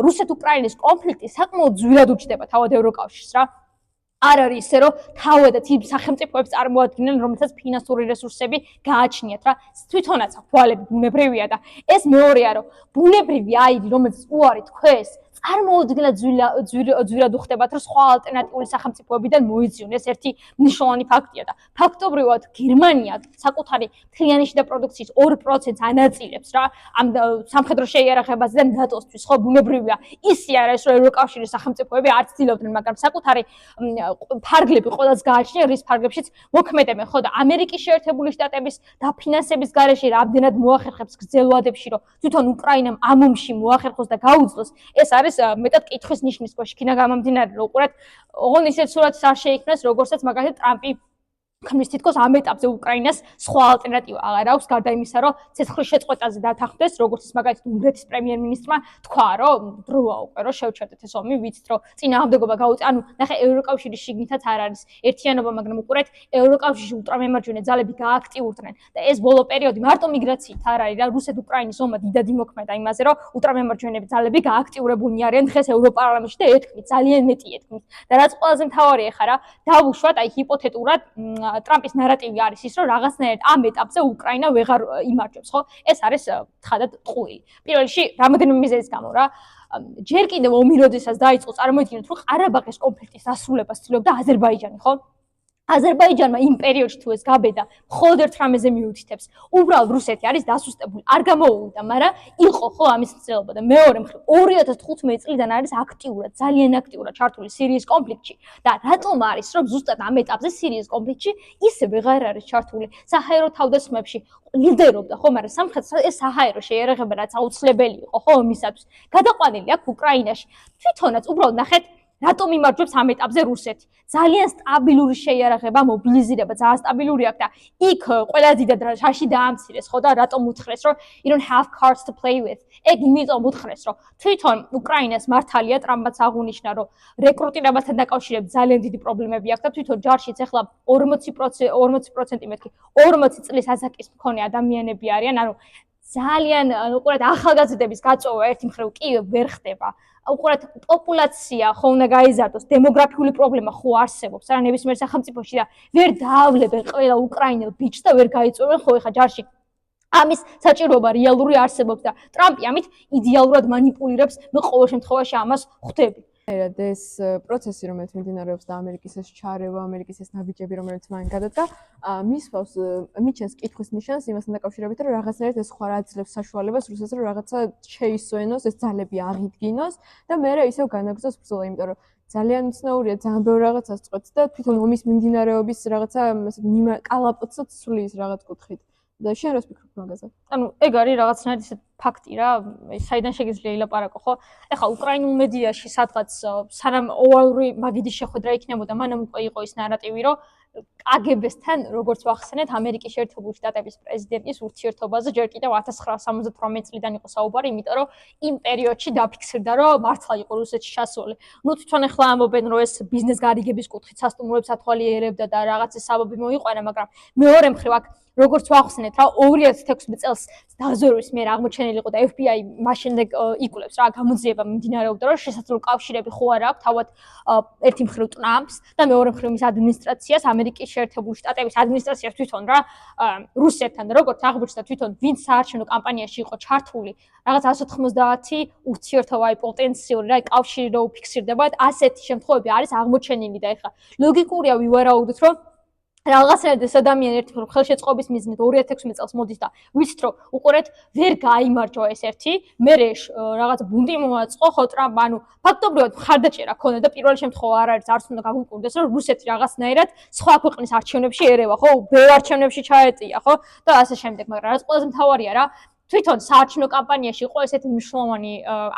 რუსეთ-უკრაინის კონფლიქტი საკმაოდ ძვირად უჩნდება თავად ევროკავშირს რა. არ არის ისე რომ თავადაც იმ სახელმწიფოებს წარმოადგენენ, რომელსაც ფინანსური რესურსები გააჩნიათ რა. თვითონაც ვალები ბუნებრივია და ეს მეორეა რომ ბუნებრივი აირი რომელიც უარი თქვეს წარმოუდგენლად ძვირად უხდებათ რომ სხვა ალტერნატიული სახელმწიფოებიდან მოიძიონ ეს ერთი მნიშვნელოვანი ფაქტია და ფაქტობრივად გერმანია საკუთარი მთლიანი შიდა პროდუქციის 2%-ს ანაწილებს რა ამ სამხედრო შეიარაღებაზე და ნატოსთვის ხო ბუნებრივია ისი არის რომ ევროკავშირის სახელმწიფოები არ ცდილობდნენ მაგრამ საკუთარი ფარგლები ყოველს გააჩნია რის ფარგლებშიც მოქმედებენ ხო და ამერიკის შეერთებული შტატების დაფინანსების გარეშე რამდენად მოახერხებს გრძელვადებში რომ თვითონ უკრაინამ ამ ომში მოახერხოს და გაუძლოს ეს არის მეტად კითხვის ნიშნის ქვეშ იქნა გამომდინარე რომ უყურეთ ოღონდ ისეთ სურათს არ შეიქმნეს როგორცაც მაგალითად ტრამპი ხმის თითქოს ამ ეტაპზე უკრაინას სხვა ალტერნატივა აღარ აქვს გარდა იმისა რომ ცეცხლის შეწყვეტაზე დათანხმდეს როგორც ის მაგალითად უნგრეთის პრემიერ-მინისტრმა თქვა რომ დროა უკვე რომ შევჩერდეთ ეს ომი ვიცით რომ წინააღმდეგობა გაუწია ანუ ნახე ევროკავშირის შიგნითაც არ არის ერთიანობა მაგრამ უყურეთ ევროკავშირში ულტრამემარჯვენე ძალები გააქტიურდნენ და ეს ბოლო პერიოდი მარტო მიგრაციით არ არის რა რუსეთ-უკრაინის ომმა დიდად იმოქმედა იმაზე რომ ულტრამემარჯვენე ძალები გააქტიურებულნი არიან დღეს ევროპარლამენტში და ეთქმით ძალიან მეტი ეთქმით და რაც ყველაზე მთავარია ხა რა დავუშვათ აი ჰიპოთეტურად ტრამპის ნარატივი არის ის რომ რაღაცნაირად ამ ეტაპზე უკრაინა ვეღარ იმარჯვებს ხო ეს არის თხადად ტყუილი პირველ რიგში რამოდენიმე მიზეზის გამო რა ჯერ კიდევ ომი როდესაც დაიწყო წარმოიდგინეთ რომ ყარაბაღის კონფლიქტის დასრულებას ცდილობდა აზერბაიჯანი ხო აზერბაიჯანმა იმ პერიოდში თუ ეს გაბედა მხოლოდ ერთ რამეზე მიუთითებს უბრალოდ რუსეთი არის დასუსტებული არ გამოუვიდა მაგრამ იყო ხო ამის მცდელობა და მეორე მხრივ 2015 წლიდან არის აქტიურად ძალიან აქტიურად ჩართული სირიის კონფლიქტში და რატომ არის რომ ზუსტად ამ ეტაპზე სირიის კონფლიქტში ისე ვეღარ არის ჩართული საჰაერო თავდასხმებში ლიდერობდა ხო მაგრამ სამხრეთს ეს საჰაერო შეიარაღება რაც აუცილებელი იყო ხო მისათვის გადაყვანილი აქვს უკრაინაში თვითონაც უბრალოდ ნახეთ რატომ იმარჯვებს ამ ეტაპზე რუსეთი? ძალიან სტაბილური შეიარაღება, მობილიზირება ძალიან სტაბილური აქვს და იქ ყველა დიდად შაში დაამცირეს ხო და რატომ უთხრეს რომ you don't have cards to play with. ეგ იმიტომ უთხრეს რომ თვითონ უკრაინას მართალია ტრამპაც აღუნიშნა რომ რეკრუტირებასთან დაკავშირებით ძალიან დიდი პრობლემები აქვს და თვითონ ჯარშიც ახლა 40% მეთქი 40 წლის ასაკის მქონე ადამიანები არიან, ანუ ძალიან უყურეთ ახალგაზრდების გაწოვა ერთი მხრივ კი ვერ ხდება. უყურეთ პოპულაცია ხო უნდა გაიზარდოს დემოგრაფიული პრობლემა ხო არსებობს რა ნებისმიერ სახელმწიფოში და ვერ დაავლებენ ყველა უკრაინელ ბიჭს და ვერ გაიწვევენ ხო ეხა ჯარში ამის საჭიროება რეალური არსებობს და ტრამპი ამით იდეალურად манипуლირებს მე ყოველ შემთხვევაში ამას ხვდები ეს პროცესი რომელიც მიმდინარეობს და ამერიკის ეს ჩარევა ამერიკის ეს ნაბიჯები რომელიც მან გადადგა მისვავს მიჩენს კითხვის ნიშანს იმასთან დაკავშირებით რომ რაღაცნაირად ეს სხვა აძლევს საშუალებას რუსეთს რომ რაღაცა შეისვენოს ეს ძალები აღიდგინოს და მერე ისევ განაგრძოს ბრძოლა იმიტომ რომ ძალიან უცნაურია ძალიან ბევრ რაღაცას წყვეტს და თვითონ ომის მიმდინარეობის რაღაცა კალაპოტსაც სulis რაღაც კუთხით და შენ რას ფიქრობ მაგაზე? ანუ ეგ არის რაღაცნაირად ისეთ ფაქტი რა, საიდან შეგიძლია ილაპარაკო ხო? ეხლა უკრაინულ მედიაში სადღაც სანამ ოვალური მაგიდის შეხვედრა იქნებოდა, მანამ უკვე იყო ის ნარატივი, რომ კგბ-სთან როგორც ვახსენეთ, ამერიკის შეერთებული შტატების პრეზიდენტის ურთიერთობაზე ჯერ კიდევ 1978 წლიდან იყო საუბარი, იმიტომ რომ იმ პერიოდში დაფიქსირდა, რომ მართლა იყო რუსეთში ჩასული. ნუ თვითონ ახლა ამბობენ, რომ ეს ბიზნეს გარიგების კუთხით სასტუმროებს ათვალიერებდა და რაღაცის საბაბი მოიყვანა, მაგრამ მეორე მხრივ აქ როგორც ვახსენეთ რა 2016 წელს დაზვერვის მიერ აღმოჩენილი იყო და FBI მაშინდე იკვლევს რა გამოძიება მიმდინარეობდა რომ შესაძლო კავშირები ხო არა აქვს თავად ერთი მხრივ ტრამპს და მეორე მხრივ მის ადმინისტრაციას ამერიკის შეერთებული შტატების ადმინისტრაციას თვითონ რა რუსეთთან როგორც აღმოჩნდა თვითონ ვინც საარჩევნო კამპანიაში იყო ჩართული რაღაც 190 ურთიერთობა პოტენციური რა კავშირი რო ფიქსირდება ასეთი შემთხვევები არის აღმოჩენილი და ეხლა ლოგიკურია ვივარაუდოთ რომ რაღაცნაირად ეს ადამიანი ერთი მხრივ ხელშეწყობის მიზნით 2016 წელს მოდის და ვიცით რომ უყურეთ ვერ გაიმარჯვა ეს ერთი მერე რაღაც ბუნდი მოაწყო ხო ტრამპ ანუ ფაქტობრივად მხარდაჭერა ქონდა და პირველ შემთხვევაში არ არის არც უნდა გაგვიკვირდეს რომ რუსეთი რაღაცნაირად სხვა ქვეყნის არჩევნებში ერევა ხო ბევრ არჩევნებში ჩაეტია ხო და ასე შემდეგ მაგრამ რაც ყველაზე მთავარია რა თვითონ საარჩევნო კამპანიაში იყო ესეთი მნიშვნელოვანი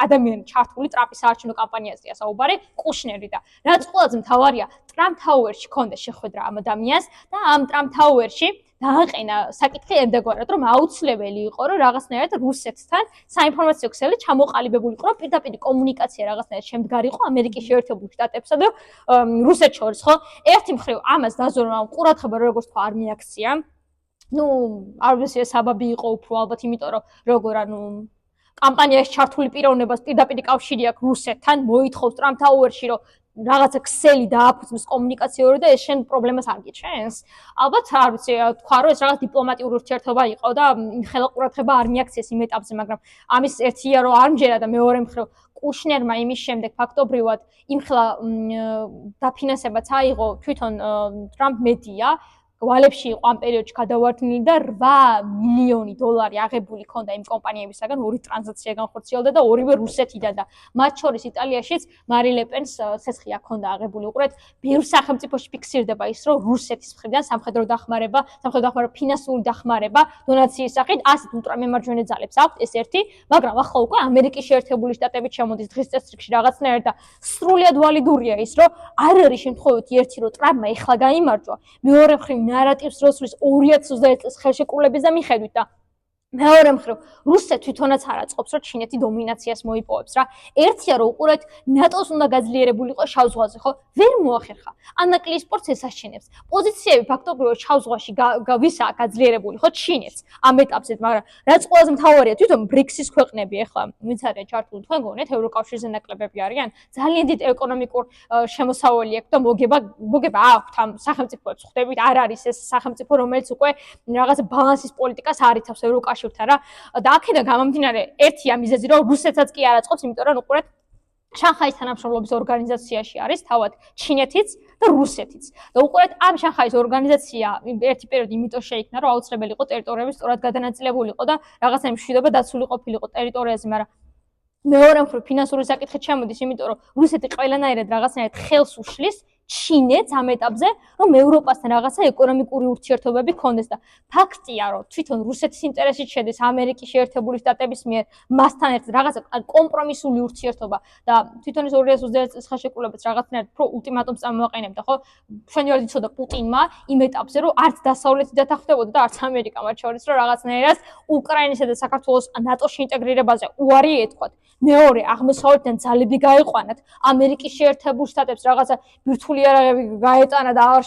ადამიანი ჩართული ტრამპის საარჩევნო კამპანიაზეა საუბარი კუშნერი და რაც ყველაზე მთავარია ტრამპ თაუერში ქონდა შეხვედრა ამ ადამიანს და ამ ტრამპ თაუერში დააყენა საკითხი ემდებარად რომ აუცილებელი იყო რომ რაღაცნაირად რუსეთთან საინფორმაციო ქსელი ჩამოყალიბებული იყო რომ პირდაპირ კომუნიკაცია რაღაცნაირად შემდგარიყო ამერიკის შეერთებულ შტატებსა და რუსეთს შორის ხო ერთი მხრივ ამას დაზვერვა ყურადღება როგორც თქვა არ მიაქცია ნუ არ ვიცი ეს საბაბი იყო უფრო ალბათ იმიტომ რომ როგორ კამპანიაში ჩართული პიროვნებას პირდაპირ კავშირი აქვს რუსეთთან, მოითხოვს ტრამპ ტაუერში, რომ რაღაცა ქსელი დააფუძნოს კომუნიკაციური და ეს შენ პრობლემას არ გიჩვენს. ალბათ არ ვიცი, თქვა რომ ეს რაღაც დიპლომატიური ურთიერთობა იყო და ხელა ყურადღება არ მიაქციეს იმ ეტაპზე, მაგრამ ამის ერთია რომ არ მჯერა და მეორე მხრივ კუშნერმა იმის შემდეგ ფაქტობრივად იმ ხელა დაფინანსებაც აიღო თვითონ ტრამპ მედია ვალებში იყო ამ პერიოდში გადავარდნილი და 8 მილიონი დოლარი აღებული ქონდა იმ კომპანიებისაგან, ორი ტრანზაქცია განხორციელდა და ორივე რუსეთიდან და მათ შორის იტალიაშიც მარი ლეპენს ცეცხლი აქ ქონდა აღებული. უყურეთ, ბევრ სახელმწიფოში ფიქსირდება ის, რომ რუსეთის მხრიდან სამხედრო დახმარება, ფინანსური დახმარება, დონაციის სახით ასეთ ულტრამემარჯვენე ძალებს აქვთ, ეს ერთი, მაგრამ ახლა უკვე ამერიკის შეერთებული შტატებით შემოდის დღის წესრიგში რაღაცნაირად და სრულიად ვალიდურია ის, რომ არ არის შემთხვევით ერთი, რომ ტრამპმა ეხლა გაიმარჯვა, მეორე მხრივ ნარატივს როსვლის 2021 წლის ხელშეკრულების და მიხედვით და მეორე მხრივ რუსეთი თვითონაც არ აწყობს რომ ჩინეთი დომინაციას მოიპოვებს რა. ერთია რომ უყურეთ ნატოს უნდა გაძლიერებულიყო შავ ზღვაზე, ხო? ვერ მოახერხა. ანაკლიის პროცესს აშენებს. პოზიციები ფაქტობრივად შავ ზღვაში ვისაა გაძლიერებული, ხო? ჩინეთს ამ ეტაპზე, მაგრამ რაც ყველაზე მთავარია, თვითონ ბრიქსის ქვეყნები ახლა ვინც არის ჩართული თქვენ გონეთ ევროკავშირზე ნაკლებები არიან, ძალიან დიდ ეკონომიკურ შემოსავალი აქვს და მოგება აქვთ ამ სახელმწიფოებს. ხვდებით, არ არის ეს სახელმწიფო, რომელიც უკვე რაღაც ბალანსის პოლიტიკას არიცავს ევროკავშირთან რა და აქედან გამომდინარე ერთია მიზეზი რომ რუსეთსაც კი არ აწყობს, იმიტომ რომ უყურეთ შანხაის თანამშრომლობის ორგანიზაციაში არის თავად ჩინეთიც და რუსეთიც. და უყურეთ ამ შანხაის ორგანიზაცია ერთი პერიოდი იმიტომ შეიქმნა, რომ აუცილებელი იყო ტერიტორიები სწორად გადანაწილებულიყო და რაღაცა მშვიდობა დაცული ყოფილიყო ტერიტორიაზე, მაგრამ მეორე მხრივ ფინანსური საკითხი ჩამოდის, იმიტომ რომ რუსეთი ყველანაირად რაღაცნაირად ხელს უშლის ჩინეთს ამ ეტაპზე, რომ ევროპასთან რაღაცა ეკონომიკური ურთიერთობები ქონდეს და ფაქტია, რომ თვითონ რუსეთის ინტერესით შედის ამერიკის შეერთებული შტატების მიერ მასთან ერთად რაღაცა კომპრომისული ურთიერთობა და თვითონ ეს 2021 წლის ხელშეკრულებაც რაღაცნაირად ულტიმატუმს წამოაყენებდა, ხო? ჩვენ ვარ იცოდა პუტინმა იმ ეტაპზე, რომ არც დასავლეთი დათანხმდებოდა და არც ამერიკა მათ შორის, რომ რაღაცნაირად უკრაინისა და საქართველოს ნატოში ინტეგრირებაზე უარი ეთქვათ. მეორე აღმოსავლეთიდან ძალები გაიყვანათ, ამერიკის შეერთებულ შტატებს რაღაცა ბირთვული იარაღები გაეტანა და არ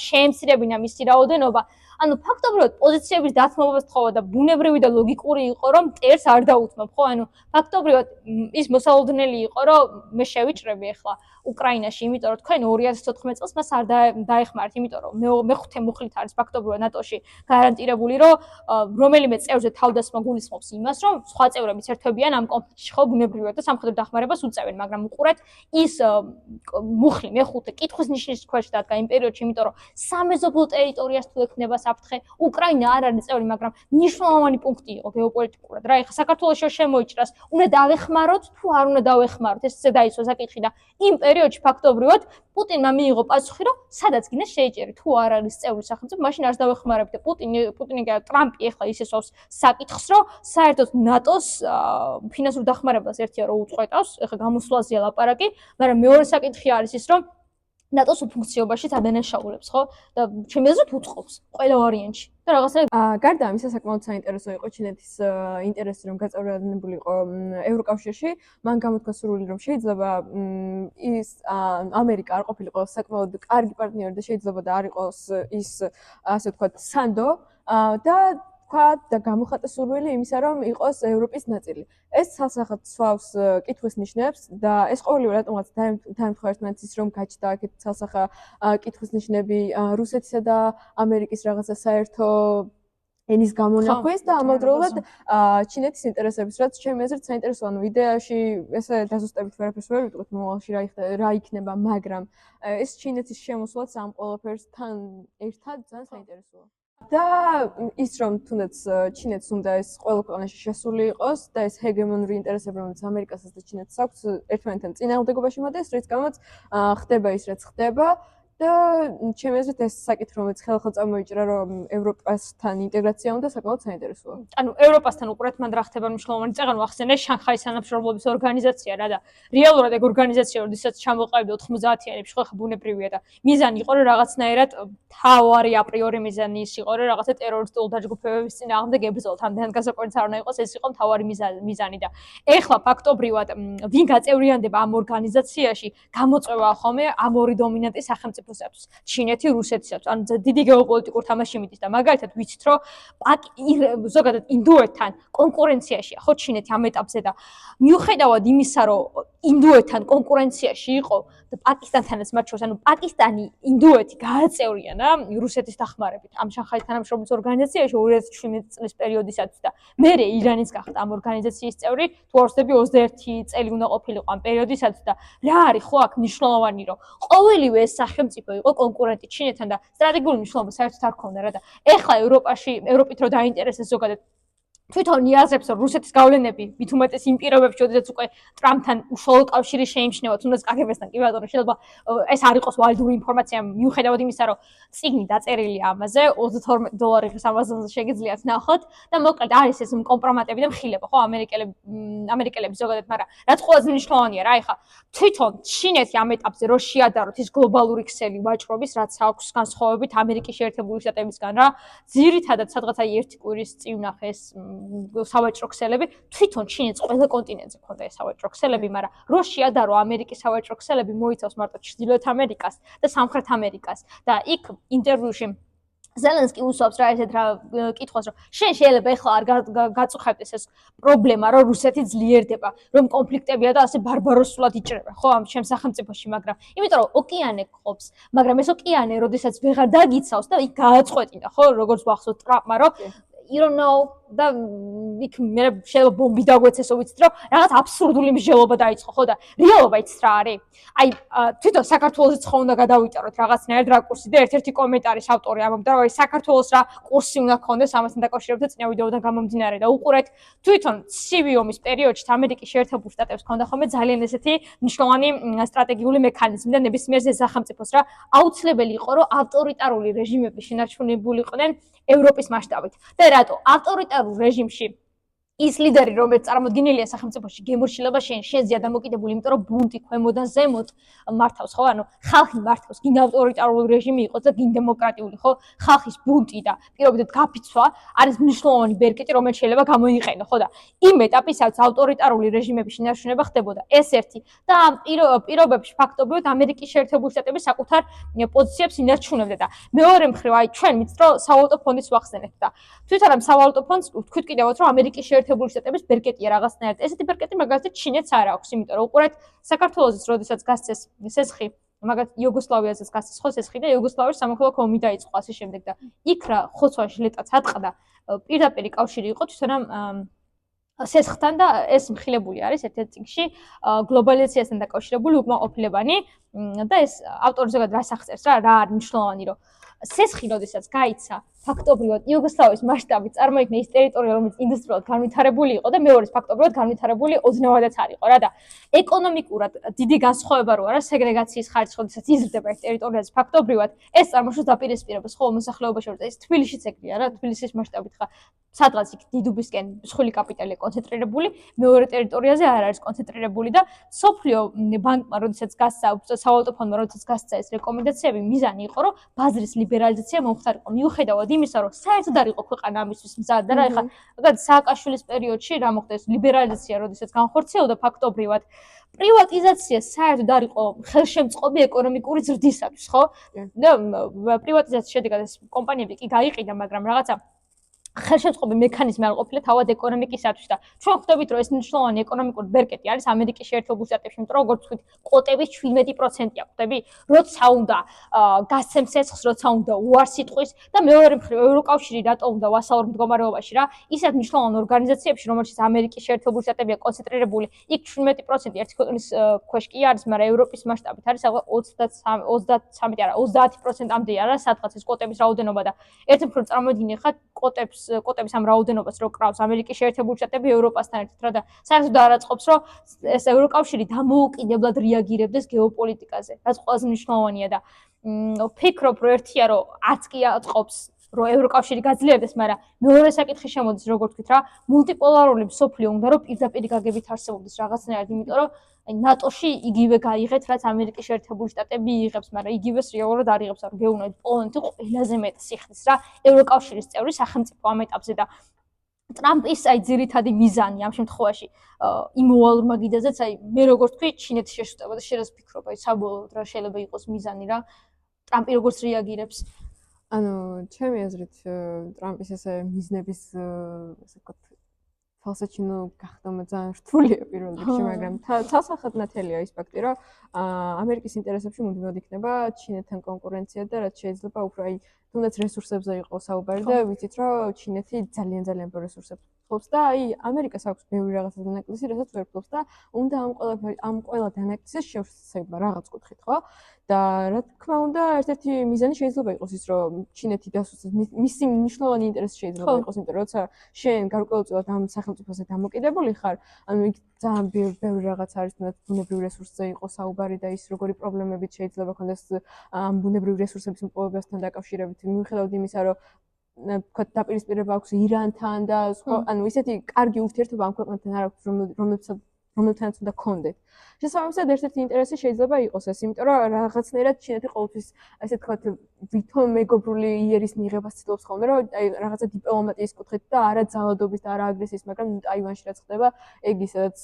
შეემცირებინა მისი რაოდენობა. ანუ ფაქტობრივად პოზიციების დათმობებას თხოვა და ბუნებრივი და ლოგიკური იყო, რომ მტერს არ დაუთმობ, ხო? ანუ ფაქტობრივად ის მოსალოდნელი იყო, რომ მე შევიჭრები ახლა უკრაინაში, იმიტომ რომ თქვენ 2014 წელს მას არ დაეხმართ, იმიტომ რომ მეხუთე მუხლით არის ფაქტობრივად ნატოში გარანტირებული, რომ რომელიმე წევრზე თავდასხმა გულისხმობს იმას, რომ სხვა წევრებიც ერთვებიან ამ კონფლიქტში, ხო, ბუნებრივად და სამხედრო დახმარებას უწევენ, მაგრამ უყურეთ ის მუხლი მეხუთე კითხვის ნიშნის ქვეშ დადგა იმ პერიოდში, იმიტომ რომ სამეზობლო ტერიტორიას თუ ექნება საფრთხე, უკრაინა არ არის წევრი, მაგრამ მნიშვნელოვანი პუნქტი იყო გეოპოლიტიკურად. რა, ეხლა საქართველოს შემოიჭრას, უნდა დავეხმაროთ თუ არ უნდა დავეხმაროთ, ეს დაისვა საკითხი და იმ პერიოდში ფაქტობრივად პუტინმა მიიღო პასუხი, რომ სადაც გინდა შეიჭერი, თუ არ არის წევრი სახელმწიფო, მაშინ არც დავეხმარებ და პუტინი ტრამპი ეხლა ის ესვავს საკითხს, რომ საერთოდ ნატოს ფინანსურ დახმარებას ერთია რომ უწყვეტავს, ეხლა გამოსვლაზეა ლაპარაკი, მაგრამ მეორე საკითხი არის ის, რომ ნატოს უფუნქციობაში ადანაშაულებს, ხო? და ჩემი აზრით უწყობს ყველა ვარიანტში. და რაღაცა გარდა ამისა საკმაოდ საინტერესო იყო ჩინეთის ინტერესი რომ გაწევრიანებულიყო ევროკავშირში, მან გამოთქვა სურვილი რომ შეიძლება ის ამერიკა არ ყოფილიყო საკმაოდ კარგი პარტნიორი და შეიძლება და არ იყოს ის ასე ვთქვათ სანდო და და გამოხატა სურვილი იმისა, რომ იყოს ევროპის ნაწილი. ეს სასახად სვავს კითხვის ნიშნებს და ეს ყოველივე რატომღაც დაემთხვა ერთმანეთს ის, რომ გაჩნდა აქეთ სასახა კითხვის ნიშნები რუსეთისა და ამერიკის რაღაცა საერთო ენის გამონახვის და ამავდროულად ჩინეთის ინტერესების, რაც ჩემი აზრით საინტერესოა. ანუ იდეაში ესე დაზუსტებით ვერაფერს ვერ ვიტყვით მომავალში რა იქნება, მაგრამ ეს ჩინეთის შემოსვლაც ამ ყველაფერსთან ერთად ძალიან საინტერესოა. და ის რომ თუნდაც ჩინეთს უნდა ეს ყველა ქვეყანაში შესული იყოს და ეს ჰეგემონური ინტერესები რომელიც ამერიკასაც და ჩინეთს აქვს ერთმანეთთან წინააღმდეგობაში მოდის, რის გამოც ხდება ის რაც ხდება და ჩემი აზრით ეს საკითხი რომელიც ხელხელ წამოიჭრა რომ ევროპასთან ინტეგრაცია უნდა საკმაოდ საინტერესოა. ანუ ევროპასთან უყურეთ მან რა ხდება მნიშვნელოვანი წეგნო ახსენე შანხაის თანამშრომლობის ორგანიზაცია რა და რეალურად ეგ ორგანიზაცია როდესაც ჩამოყალიბდა 90-იანებში ხო ხა ბუნებრივია და მიზანი იყო რომ რაღაცნაირად თავარი აპრიორი მიზანი ის იყო რომ რაღაცა ტერორისტულ დაჯგუფებების წინააღმდეგ ებრძოლოთ ამდენ გასაკვირიც არ უნდა იყოს ეს იყო თავარი მიზანი და ეხლა ფაქტობრივად ვინ გაწევრიანდება ამ ორგანიზაციაში გამოწვევა ხოლმე ამ ორი დომინანტი სახელმწიფო სახელმწიფოსათვის, ჩინეთი, რუსეთისათვის. ანუ დიდი გეოპოლიტიკურ თამაში მიდის და მაგალითად ვიცით, რომ ზოგადად ინდოეთთან კონკურენციაში ხო ჩინეთი ამ ეტაპზე და მიუხედავად იმისა, რომ ინდოეთთან კონკურენციაში იყო და პაკისტანთანაც მათ შორის, ანუ პაკისტანი, ინდოეთი გააწევრიანა რუსეთის დახმარებით ამ შანხაის თანამშრომლობის ორგანიზაციაში 2017 წლის პერიოდისათვის და მერე ირანის გახდა ამ ორგანიზაციის წევრი, თუ არ ვცდები 21 წელი უნდა ყოფილიყო ამ პერიოდისათვის და რა არის ხო აქ მნიშვნელოვანი, რომ ყოველივე ეს სახელმწიფო იყო კონკურენტი ჩინეთთან და სტრატეგიული მნიშვნელობა საერთოდ არ ქონდა რა და ეხლა ევროპით რო დაინტერესეს ზოგადად თვითონ იაზრებს რომ რუსეთის გავლენები მით უმეტეს იმ პირობებში, როდესაც უკვე ტრამპთან უშუალო კავშირი შეიმჩნევა, თუნდაც კგბ-სთან კი ბატონო, შეიძლება ეს არ იყოს ვალიდური ინფორმაცია, მიუხედავად იმისა, რომ წიგნი დაწერილია ამაზე, $32 ამაზონზე შეგიძლიათ ნახოთ და მოკლედ არის ეს კომპრომატები და მხილება, ხო, ამერიკელები ზოგადად, მაგრამ რაც ყველაზე მნიშვნელოვანია რა, ეხლა თვითონ ჩინეთი ამ ეტაპზე რო შეადაროთ ის გლობალური ქსელი ვაჭრობის, რაც აქვს განსხვავებით ამერიკის შეერთებული შტატებისგან რა, ძირითადად სადღაც აი ერთი კვირის წინ ვნახე ეს სავაჭრო ქსელები, თვითონ ჩინეთს ყველა კონტინენტზე ქონდა ეს სავაჭრო ქსელები, მაგრამ რო შეადარო ამერიკის სავაჭრო ქსელები მოიცავს მარტო ჩრდილოეთ ამერიკას და სამხრეთ ამერიკას და იქ ინტერვიუში ზელენსკი უსვამს რა ესეთ რა კითხვას, რომ შენ შეიძლება ეხლა არ გაწუხებდეს ეს პრობლემა, რომ რუსეთი ძლიერდება, რომ კონფლიქტებია და ასე ბარბაროსულად იჭრება, ხო, ამ ჩემს სახელმწიფოში, მაგრამ იმიტომ რომ ოკეანე გყოფს, მაგრამ ეს ოკეანე, როდესაც ვეღარ დაგიცავს და იქ გააწყვეტინდა, ხო, როგორც ვახსოვთ ტრამპმა, რომ you don't know და იქ მე შეიძლება ბომბი დაგვეცესო ვიცით რომ რაღაც აბსურდული მსჯელობა დაიწყო ხო და რეალობა იცით რა არის აი თვითონ საქართველოსაც ხო უნდა გადავიტაროთ რაღაცნაირად რაკურსი და ერთ-ერთი კომენტარის ავტორი ამბობდა რომ აი საქართველოს რა კურსი უნდა გქონდეს ამასთან დაკავშირებით წინა ვიდეოდან გამომდინარე და უყურეთ თვითონ ცივი ომის პერიოდში ამერიკის შეერთებულ შტატებს ჰქონდა ხოლმე ძალიან ესეთი მნიშვნელოვანი სტრატეგიული მექანიზმი და ნებისმიერ სახელმწიფოს რა აუცილებელი იყო რომ ავტორიტარული რეჟიმები შენარჩუნებულიყვნენ ევროპის მასშტაბით და რატო ავტორიტარულ რეჟიმში ის ლიდერი რომელიც წარმოდგენილია სახელმწიფოში გემორჩილება შენზეა დამოკიდებული იმიტომ რომ ბუნტი ქვემოდან ზემოთ მართავს ხო ანუ ხალხი მართავს გინდა ავტორიტარული რეჟიმი იყოს და გინდა დემოკრატიული ხო ხალხის ბუნტი და პირობითად გაფიცვა არის მნიშვნელოვანი ბერკეტი რომელიც შეიძლება გამოიყენო ხო და იმ ეტაპისაც ავტორიტარული რეჟიმების შენარჩუნება ხდებოდა ეს ერთი და ამ პირობებში ფაქტობრივად ამერიკის შეერთებული შტატები საკუთარ პოზიციებს ინარჩუნებდა და მეორე მხრივ აი ჩვენ მიცით რომ სავალუტო ფონდის ვახსენებთ და თვითონ ამ სავალუტო ფონდს ვთქვით კიდევაც რომ ამერიკის შეერთებული შტატების ბერკეტია რაღაცნაირად. ესეთი ბერკეტი მაგალითად ჩინეთს არ აქვს, იმიტომ რომ უყურეთ საქართველოსაც როდესაც გასცეს სესხი, მაგალითად იუგოსლავიაზეც გასცეს ხო სესხი და იუგოსლავიის სამოქალაქო ომი დაიწყო ასე შემდეგ და იქ რა ხოცვაში ლეტაც ატყდა პირდაპირი კავშირი იყო თვითონ ამ სესხთან და ეს მხილებული არის ერთ-ერთ წიგნში გლობალიზაციასთან დაკავშირებული უკმაყოფილებანი და ეს ავტორი ზოგადად რას აღწერს რა არის მნიშვნელოვანი რომ სესხი როდესაც გაიცა ფაქტობრივად იუგოსლავიის მასშტაბით წარმოიქმნა ის ტერიტორია რომელიც ინდუსტრიულად განვითარებული იყო და მეორეს ფაქტობრივად განვითარებული ოდნავადაც არ იყო რა და ეკონომიკურად დიდი განსხვავება რო არა სეგრეგაციის ხარჯს როდესაც იზრდება ეს ტერიტორიაზე ფაქტობრივად ეს წარმოშობს დაპირისპირებას ხო მოსახლეობაში რომ ეს თბილისშიც ეგრეა რა თბილისის მასშტაბით ხა სადღაც იქ დიდუბისკენ მსხვილი კაპიტალია კონცენტრირებული მეორე ტერიტორიაზე არ არის კონცენტრირებული და სოფლიო ბანკმა როდესაც გასცა სავალუტო ფონდმა როდესაც გასცა ეს რეკომენდაციები მიზანი იყო რომ ბაზრის ლიბერალიზაცია მომხდარიყო მიუხედავად იმისა რომ საერთოდ არ იყო ქვეყანა ამისთვის მზად და რა ეხლა მაგალითად სააკაშვილის პერიოდში რა მოხდა ეს ლიბერალიზაცია როდესაც განხორციელდა ფაქტობრივად პრივატიზაცია საერთოდ არ იყო ხელშემწყობი ეკონომიკური ზრდისათვის ხო და პრივატიზაციის შედეგად ეს კომპანიები კი გაიყიდა მაგრამ რაღაცა ხელშემწყობი მექანიზმი არ ყოფილა თავად ეკონომიკისათვის და ჩვენ ხვდებით რომ ეს მნიშვნელოვანი ეკონომიკური ბერკეტი არის ამერიკის შეერთებულ შტატებში იმიტომ რომ როგორც ვთქვით კვოტების 17% აქვს ხვდები როცა უნდა გასცემს სესხს როცა უნდა უარს იტყვის და მეორე მხრივ ევროკავშირი რატო უნდა ვასალურ მდგომარეობაში რა ისეთ მნიშვნელოვან ორგანიზაციებში რომელშიც ამერიკის შეერთებული შტატებია კონცენტრირებული იქ 17% ერთი ქვეყნის ქვეშ კი არის მაგრამ ევროპის მასშტაბით არის ალბათ 23 არა 30%-ამდე არა სადღაც ეს კვოტების რაოდენობა და ერთი მხრივ წარმოვიდგინე ხა კვოტების ამ რაოდენობას რო კრავს ამერიკის შეერთებული შტატები ევროპასთან ერთად რა და საერთოდ არ აწყობს რომ ეს ევროკავშირი დამოუკიდებლად რეაგირებდეს გეოპოლიტიკაზე რაც ყველაზე მნიშვნელოვანია და ვფიქრობ რომ ერთია რომ არც კი აწყობს რომ ევროკავშირი გაძლიერდეს მაგრამ მეორე საკითხი შემოდის როგორც ვთქვით რა მულტიპოლარული მსოფლიო უნდა რომ პირდაპირ გაგებით არსებობდეს რაღაცნაირად იმიტომ რომ ნატოში იგივე გაიღეთ რაც ამერიკის შეერთებული შტატები იღებს მაგრამ იგივეს რეალურად არ იღებს არ გეუბნებით პოლონეთი ყველაზე მეტ სიხდის რა ევროკავშირის წევრი სახელმწიფო ამ ეტაპზე და ტრამპის აი ძირითადი მიზანი ამ შემთხვევაში იმოვალურ მაგიდაზეც აი მე როგორც ვთქვი ჩინეთის შეშუტება და შეიძლება ვფიქრობ აი საბოლოოდ რა შეიძლება იყოს მიზანი რა ტრამპი როგორც რეაგირებს? ანუ ჩემი აზრით ტრამპის ესე მიზნების ესე ვთქვათ თვალსაჩინო გახდომა ძალიან რთულია პირველ რიგში, მაგრამ ცალსახად ნათელია ის ფაქტი, რომ ამერიკის ინტერესებში მუდმივად იქნება ჩინეთთან კონკურენცია და რაც შეიძლება უფრო აი თუნდაც რესურსებზე იყოს საუბარი და ვიცით რომ ჩინეთი ძალიან ბევრ რესურსებს ფლობს და აი ამერიკას აქვს ბევრი რაღაცა დანაკლისი, რასაც ვერ ფლობს და უნდა ამ ყველა დანაკლისის შევსება რაღაც კუთხით, ხო? და რა თქმა უნდა, ერთ-ერთი მიზანი შეიძლება იყოს ის, რომ ჩინეთი დასუსტოს მისი მნიშვნელოვანი ინტერესი შეიძლება იყოს, იმიტომ რომ როცა შენ გარკვეულწილად ამ სახელმწიფოზე დამოკიდებული ხარ, ანუ იქ ძალიან ბევრი რაღაც არის, თუნდაც ბუნებრივი რესურსზე იყოს საუბარი და ის როგორი პრობლემებით შეიძლება ქონდეს ამ ბუნებრივი რესურსების მოპოვებასთან დაკავშირებით, მიუხედავად იმისა, რომ ვთქვათ, დაპირისპირება აქვს ირანთან და სხვა, ანუ ისეთი კარგი ურთიერთობა ამ ქვეყნებთან არ აქვს, რომელთანაც უნდა გქონდეთ. შესაბამისად, ერთ-ერთი ინტერესი შეიძლება იყოს ეს, იმიტომ რომ რაღაცნაირად ჩინეთი ყოველთვის, ასე ვთქვათ, ვითომ მეგობრული იერის მიღებას ცდილობს ხოლმე, რომ აი რაღაცა დიპლომატიის კუთხით და არა ძალადობის და არა აგრესიის, მაგრამ ტაივანში რაც ხდება, ეგ ისედაც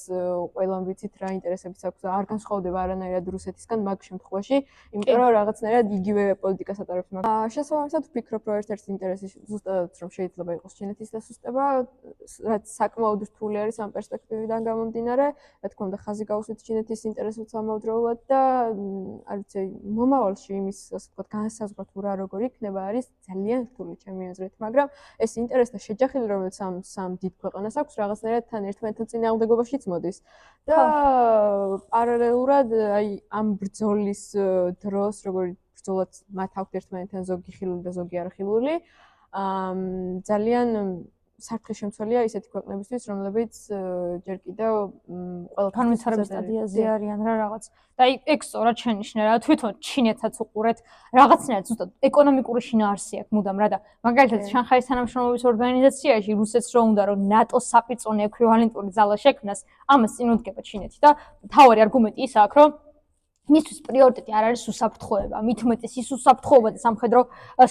ყველამ ვიცით რა ინტერესებიც აქვს და არ განსხვავდება არანაირად რუსეთისგან მაგ შემთხვევაში, იმიტომ რომ რაღაცნაირად იგივე პოლიტიკას ატარებს მაგ. შესაბამისად, ვფიქრობ, რომ ერთ-ერთი ინტერესი ზუსტად რომ შეიძლება იყოს ჩინეთის დასუსტება, რაც საკმაოდ რთული არის ამ პერსპექტივიდან გამომდინარე. რა თქმა უნდა, ხაზი გაუსვით ჩინეთის ინტერესებს ამავდროულად და არ ვიცი, მომავალში იმის, ასე ვთქვათ, განსაზღვრა თუ რა როგორ იქნება, არის ძალიან რთული ჩემი აზრით, მაგრამ ეს ინტერესთა შეჯახილი, რომელიც სამ დიდ ქვეყანას აქვს, რაღაცნაირად თან ერთმანეთთან წინააღმდეგობაშიც მოდის. და პარალელურად, აი ამ ბრძოლის დროს, როგორი ბრძოლაც მათ აქვთ ერთმანეთთან ზოგი ხილული და ზოგი არახილული, ძალიან საფრთხეშემცველია ისეთი ქვეყნებისთვის, რომლებიც ჯერ კიდევ ყველა განვითარების სტადიაზე არიან რა რაღაც. და ეგ სწორად შენიშნა რა, თვითონ ჩინეთსაც უყურეთ, რაღაცნაირად ზუსტად ეკონომიკური შინაარსი აქვს მუდამ რა და მაგალითად შანხაის თანამშრომლობის ორგანიზაციაში რუსეთს რო უნდა რომ ნატოს საპირწონე ექვივალენტური ძალა შექმნას, ამას წინ უდგება ჩინეთი და მთავარი არგუმენტი ის აქვს, რომ მისთვის პრიორიტეტი არ არის უსაფრთხოება, მით უმეტეს ის უსაფრთხოება და სამხედრო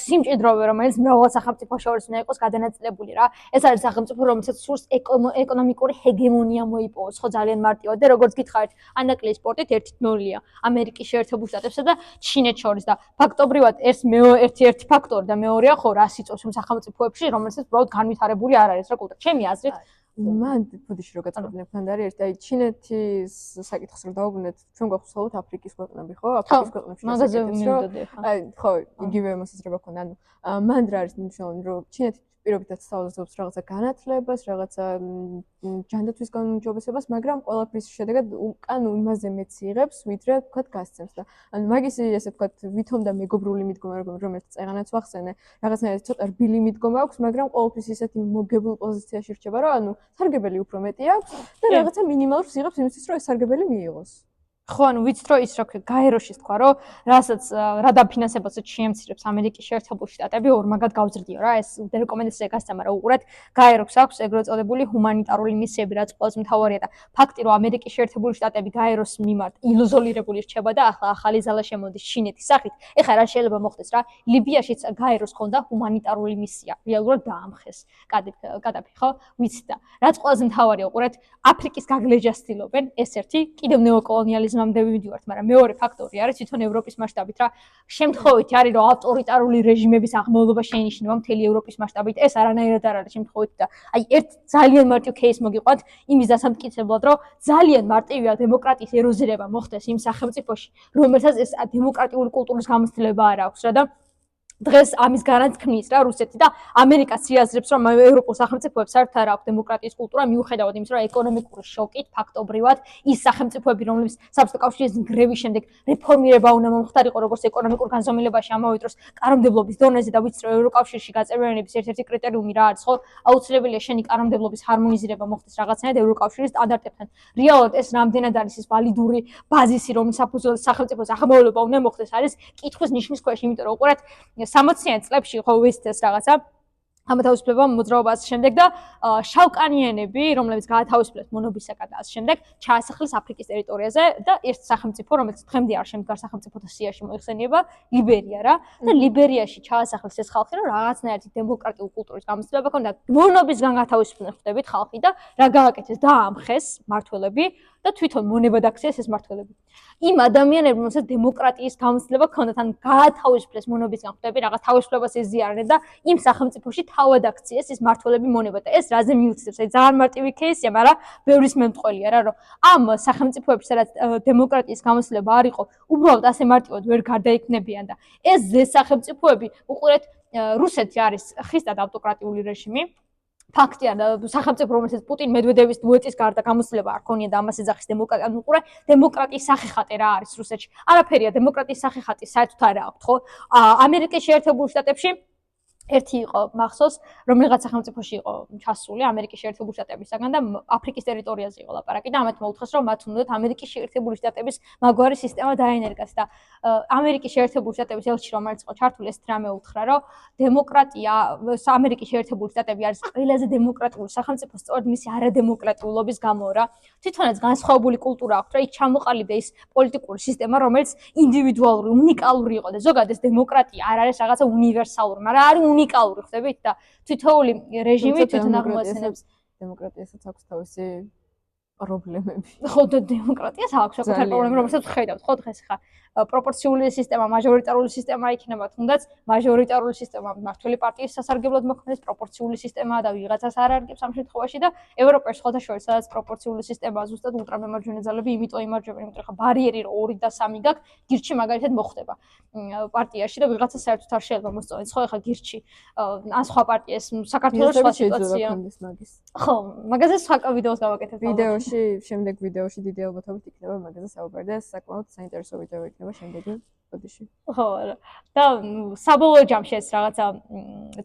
სიმჭიდროვე, რომელიც მრავალ სახელმწიფოს შორის უნდა იყოს გადანაწილებული რა. ეს არის სახელმწიფო, რომელსაც სურს ეკონომიკური ჰეგემონია მოიპოვოს, ხო ძალიან მარტივად და როგორც გითხარით, ანაკლიის სპორტით ერთით მეულია ამერიკის შეერთებულ შტატებსა და ჩინეთს შორის და ფაქტობრივად ერთი ფაქტორი და მეორეა ხო რა სიწოვს იმ სახელმწიფოებში, რომელსაც უბრალოდ განვითარებული არ არის რა კულტურა. ჩემი აზრით მან ბუდიში რო გაწყობდნენ ფანდარი ერთი აი ჩინეთის საკითხს რო დაუბრუნდეთ ჩვენ გვაქვს ხოლმე აფრიკის ქვეყნები ხო აფრიკის ქვეყნებში მაგაზე მინდოდი აი ხო იგივე მოსაზრება ქონდა ანუ მან რა არის მნიშვნელოვანი რომ ჩინეთი პირობითად სწავლობს რაღაცა განათლებას რაღაცა ჯანდაცვის განუმჯობესებას მაგრამ ყველაფრის შედეგად უკან იმაზე მეც იღებს ვიდრე თქვა გასცემს და ანუ მაგისი ესე თქვა ვითომ და მეგობრული მიდგომა რომელიც წეღანაც ვახსენე რაღაცნაირად ცოტა რბილი მიდგომა აქვს მაგრამ ყოველთვის ისეთი მოგებულ პოზიციაში რჩება რომ ანუ სარგებელი უფრო მეტი აქვს და რაღაცა მინიმალურს იღებს იმისთვის რომ ეს სარგებელი მიიღოს ხო, ანუ ვიცით რომ ის რა ქვია, გაეროში თქვა რომ რასაც რა დაფინანსებასაც შეემცირებს ამერიკის შეერთებული შტატები ორმაგად გავზრდია რა ეს რეკომენდაცია გასცემა რა უყურეთ გაეროს აქვს ეგრეთ წოდებული ჰუმანიტარული მისიები რაც ყველაზე მთავარია და ფაქტი რომ ამერიკის შეერთებული შტატები გაეროს მიმართ ილუზორირებული რჩება და ახლა ახალი ზალა შემოდის ჩინეთის სახით ეხლა რა შეიძლება მოხდეს რა ლიბიაშიც გაეროს ხონდა ჰუმანიტარული მისია რეალურად დაამხეს კადაფი ხო ვიცით და რაც ყველაზე მთავარია უყურეთ აფრიკის გაგლეჯას ცდილობენ ეს ერთი კიდევ ნეოკოლონიალიზმი მივდივართ, მაგრამ მეორე ფაქტორი არის თვითონ ევროპის მასშტაბით რა. შემთხვევითი არის რომ ავტორიტარული რეჟიმების აღმავლობა შეინიშნება მთელი ევროპის მასშტაბით. ეს არანაირად არ არის შემთხვევითი და აი ერთ ძალიან მარტივ кейს მოგიყვანთ იმის დასამტკიცებლად, რომ ძალიან მარტივია დემოკრატიის ეროზირება მოხდეს იმ სახელმწიფოში, რომელსაც ეს დემოკრატიული კულტურის გამოცდილება არ აქვს რა და დღეს ამის განათქმის რა რუსეთი და ამერიკაც იაზრებს რომ ევროპულ სახელმწიფოებს საერთოდ არ აქვს დემოკრატიის კულტურა მიუხედავად იმისა რომ ეკონომიკური შოკით ფაქტობრივად ის სახელმწიფოები რომლებიც საბჭოთა კავშირის გრევის შემდეგ რეფორმირება უნდა მომხდარიყო როგორც ეკონომიკურ განზომილებაში ამავე დროს კანონმდებლობის დონეზე და ვიცით რომ ევროკავშირში გაწევრიანების ერთ-ერთი კრიტერიუმი რა არის ხო აუცილებელია შენი კანონმდებლობის ჰარმონიზირება მოხდეს რაღაცნაირად ევროკავშირის სტანდარტებთან რეალურად ეს რამდენად არის ის ვალიდური ბაზისი რომ სახელმწიფოს აღმავლობა უნდა მოხდეს არის კითხვის ნიშნის ქვეშ იმიტომ რომ უყურეთ 60-იან წლებში ხო ვიცით ეს რაღაცა ამათავისუფლება მოძრაობას შემდეგ და შავკანიანები, რომლებიც გაათავისუფლეს მონობისაგან და ამ შემდეგ ჩაასახლეს აფრიკის ტერიტორიაზე და ერთ სახელმწიფო, რომელიც დღემდე არ შემდგარ სახელმწიფოთა სიაში მოიხსენიება, ლიბერია რა. და ლიბერიაში ჩაასახლეს ეს ხალხი, რომ რაღაცნაირად დემოკრატიული კულტურის გამოცდილება ქონდა. მონობისგან გაათავისუფლდნენ ხდებით ხალხი და რა გააკეთეს? დაამხეს მართველები და თვითონ მონება დაქციეს ეს მმართველები. იმ ადამიანებმა, რომელსაც დემოკრატიის გამოცდილება ჰქონდათ, ან გაათავისუფლეს მონობის განხდები, რაღაც თავისუფლებას ეზიარნენ და იმ სახელმწიფოში თავად აქციეს ის მმართველები მონება და ეს რაზე მიუთითებს? აი ძალიან მარტივი кейსია, მაგრამ ბევრის მემტყველია რა, რომ ამ სახელმწიფოებში, სადაც დემოკრატიის გამოცდილება არ იყო, უბრალოდ ასე მარტივად ვერ გარდაიქმნებიან და ეს სახელმწიფოები უყურეთ რუსეთი არის ხისტად ავტოკრატიული რეჟიმი. ფაქტია და სახელმწიფო რომელსაც პუტინ მედვედევის დუეტის გარდა გამოცდილება არ ქონია და ამას ეძახის დემოკრატია. ანუ უყურე დემოკრატიის სახეხატე რა არის რუსეთში? არაფერია დემოკრატიის სახეხატი საერთოდ არ აქვს ხო? ამერიკის შეერთებულ შტატებში ერთი იყო მახსოვს, რომელიღაც სახელმწიფოში იყო ჩასული ამერიკის შეერთებული შტატებისგან და აფრიკის ტერიტორიაზე იყო ლაპარაკი და ამათ მოუთხეს რომ მათ უნდათ ამერიკის შეერთებული შტატების მაგვარი სისტემა დაენერგას და ამერიკის შეერთებული შტატების ელჩი რომელიც იყო ჩართული ეს რამე უთხრა რომ დემოკრატია ამერიკის შეერთებული შტატები არის ყველაზე დემოკრატიული სახელმწიფო სწორედ მისი არადემოკრატიულობის გამო რა თვითონაც განსხვავებული კულტურა აქვს რა იქ ჩამოყალიბდა ის პოლიტიკური სისტემა რომელიც ინდივიდუალური უნიკალური იყო და ზოგადად ეს დემოკრატია არ არის რაღაცა უნივერსალური მაგრამ არის უნიკალური ხდებით და თითოეული რეჟიმი თვითონ აღმოაჩენებს დემოკრატიასაც აქვს თავისი პრობლემები. ხო და დემოკრატიას აქვს საკუთარი პრობლემები, რომელსაც ხედავთ ხო დღეს ხა პროპორციული სისტემა, მაჟორიტარული სისტემა იქნება თუნდაც მაჟორიტარული სისტემა მმართველი პარტიის სასარგებლოდ მოქმედებს, პროპორციული სისტემაა და ვიღაცას არ არგებს ამ შემთხვევაში და ევროპაში სხვათა შორის სადაც პროპორციული სისტემაა ზუსტად ულტრამემარჯვენე ძალები იმიტომ იმარჯვებენ, იმიტომ რომ ბარიერი 2 და 3 გაქვს, გირჩი მაგალითად მოხდება პარტიაში და ვიღაცა საერთოდ არ შეიძლება მოსწონდეს, ხო ეხლა გირჩი ან სხვა პარტიას საქართველოს სხვა სიტუაცია. ხო, მაგაზე სხვა ვიდეოს გავაკეთებ. ვიდეოში, შემდეგ ვიდეოში დიდი ალბათობით იქნება მაგაზე საუბარი და საკმაოდ საინტერესო ვიდეო იქნება შემდეგი პოდკასტში. ხო, და საბოლოო ჯამში ეს რაღაცა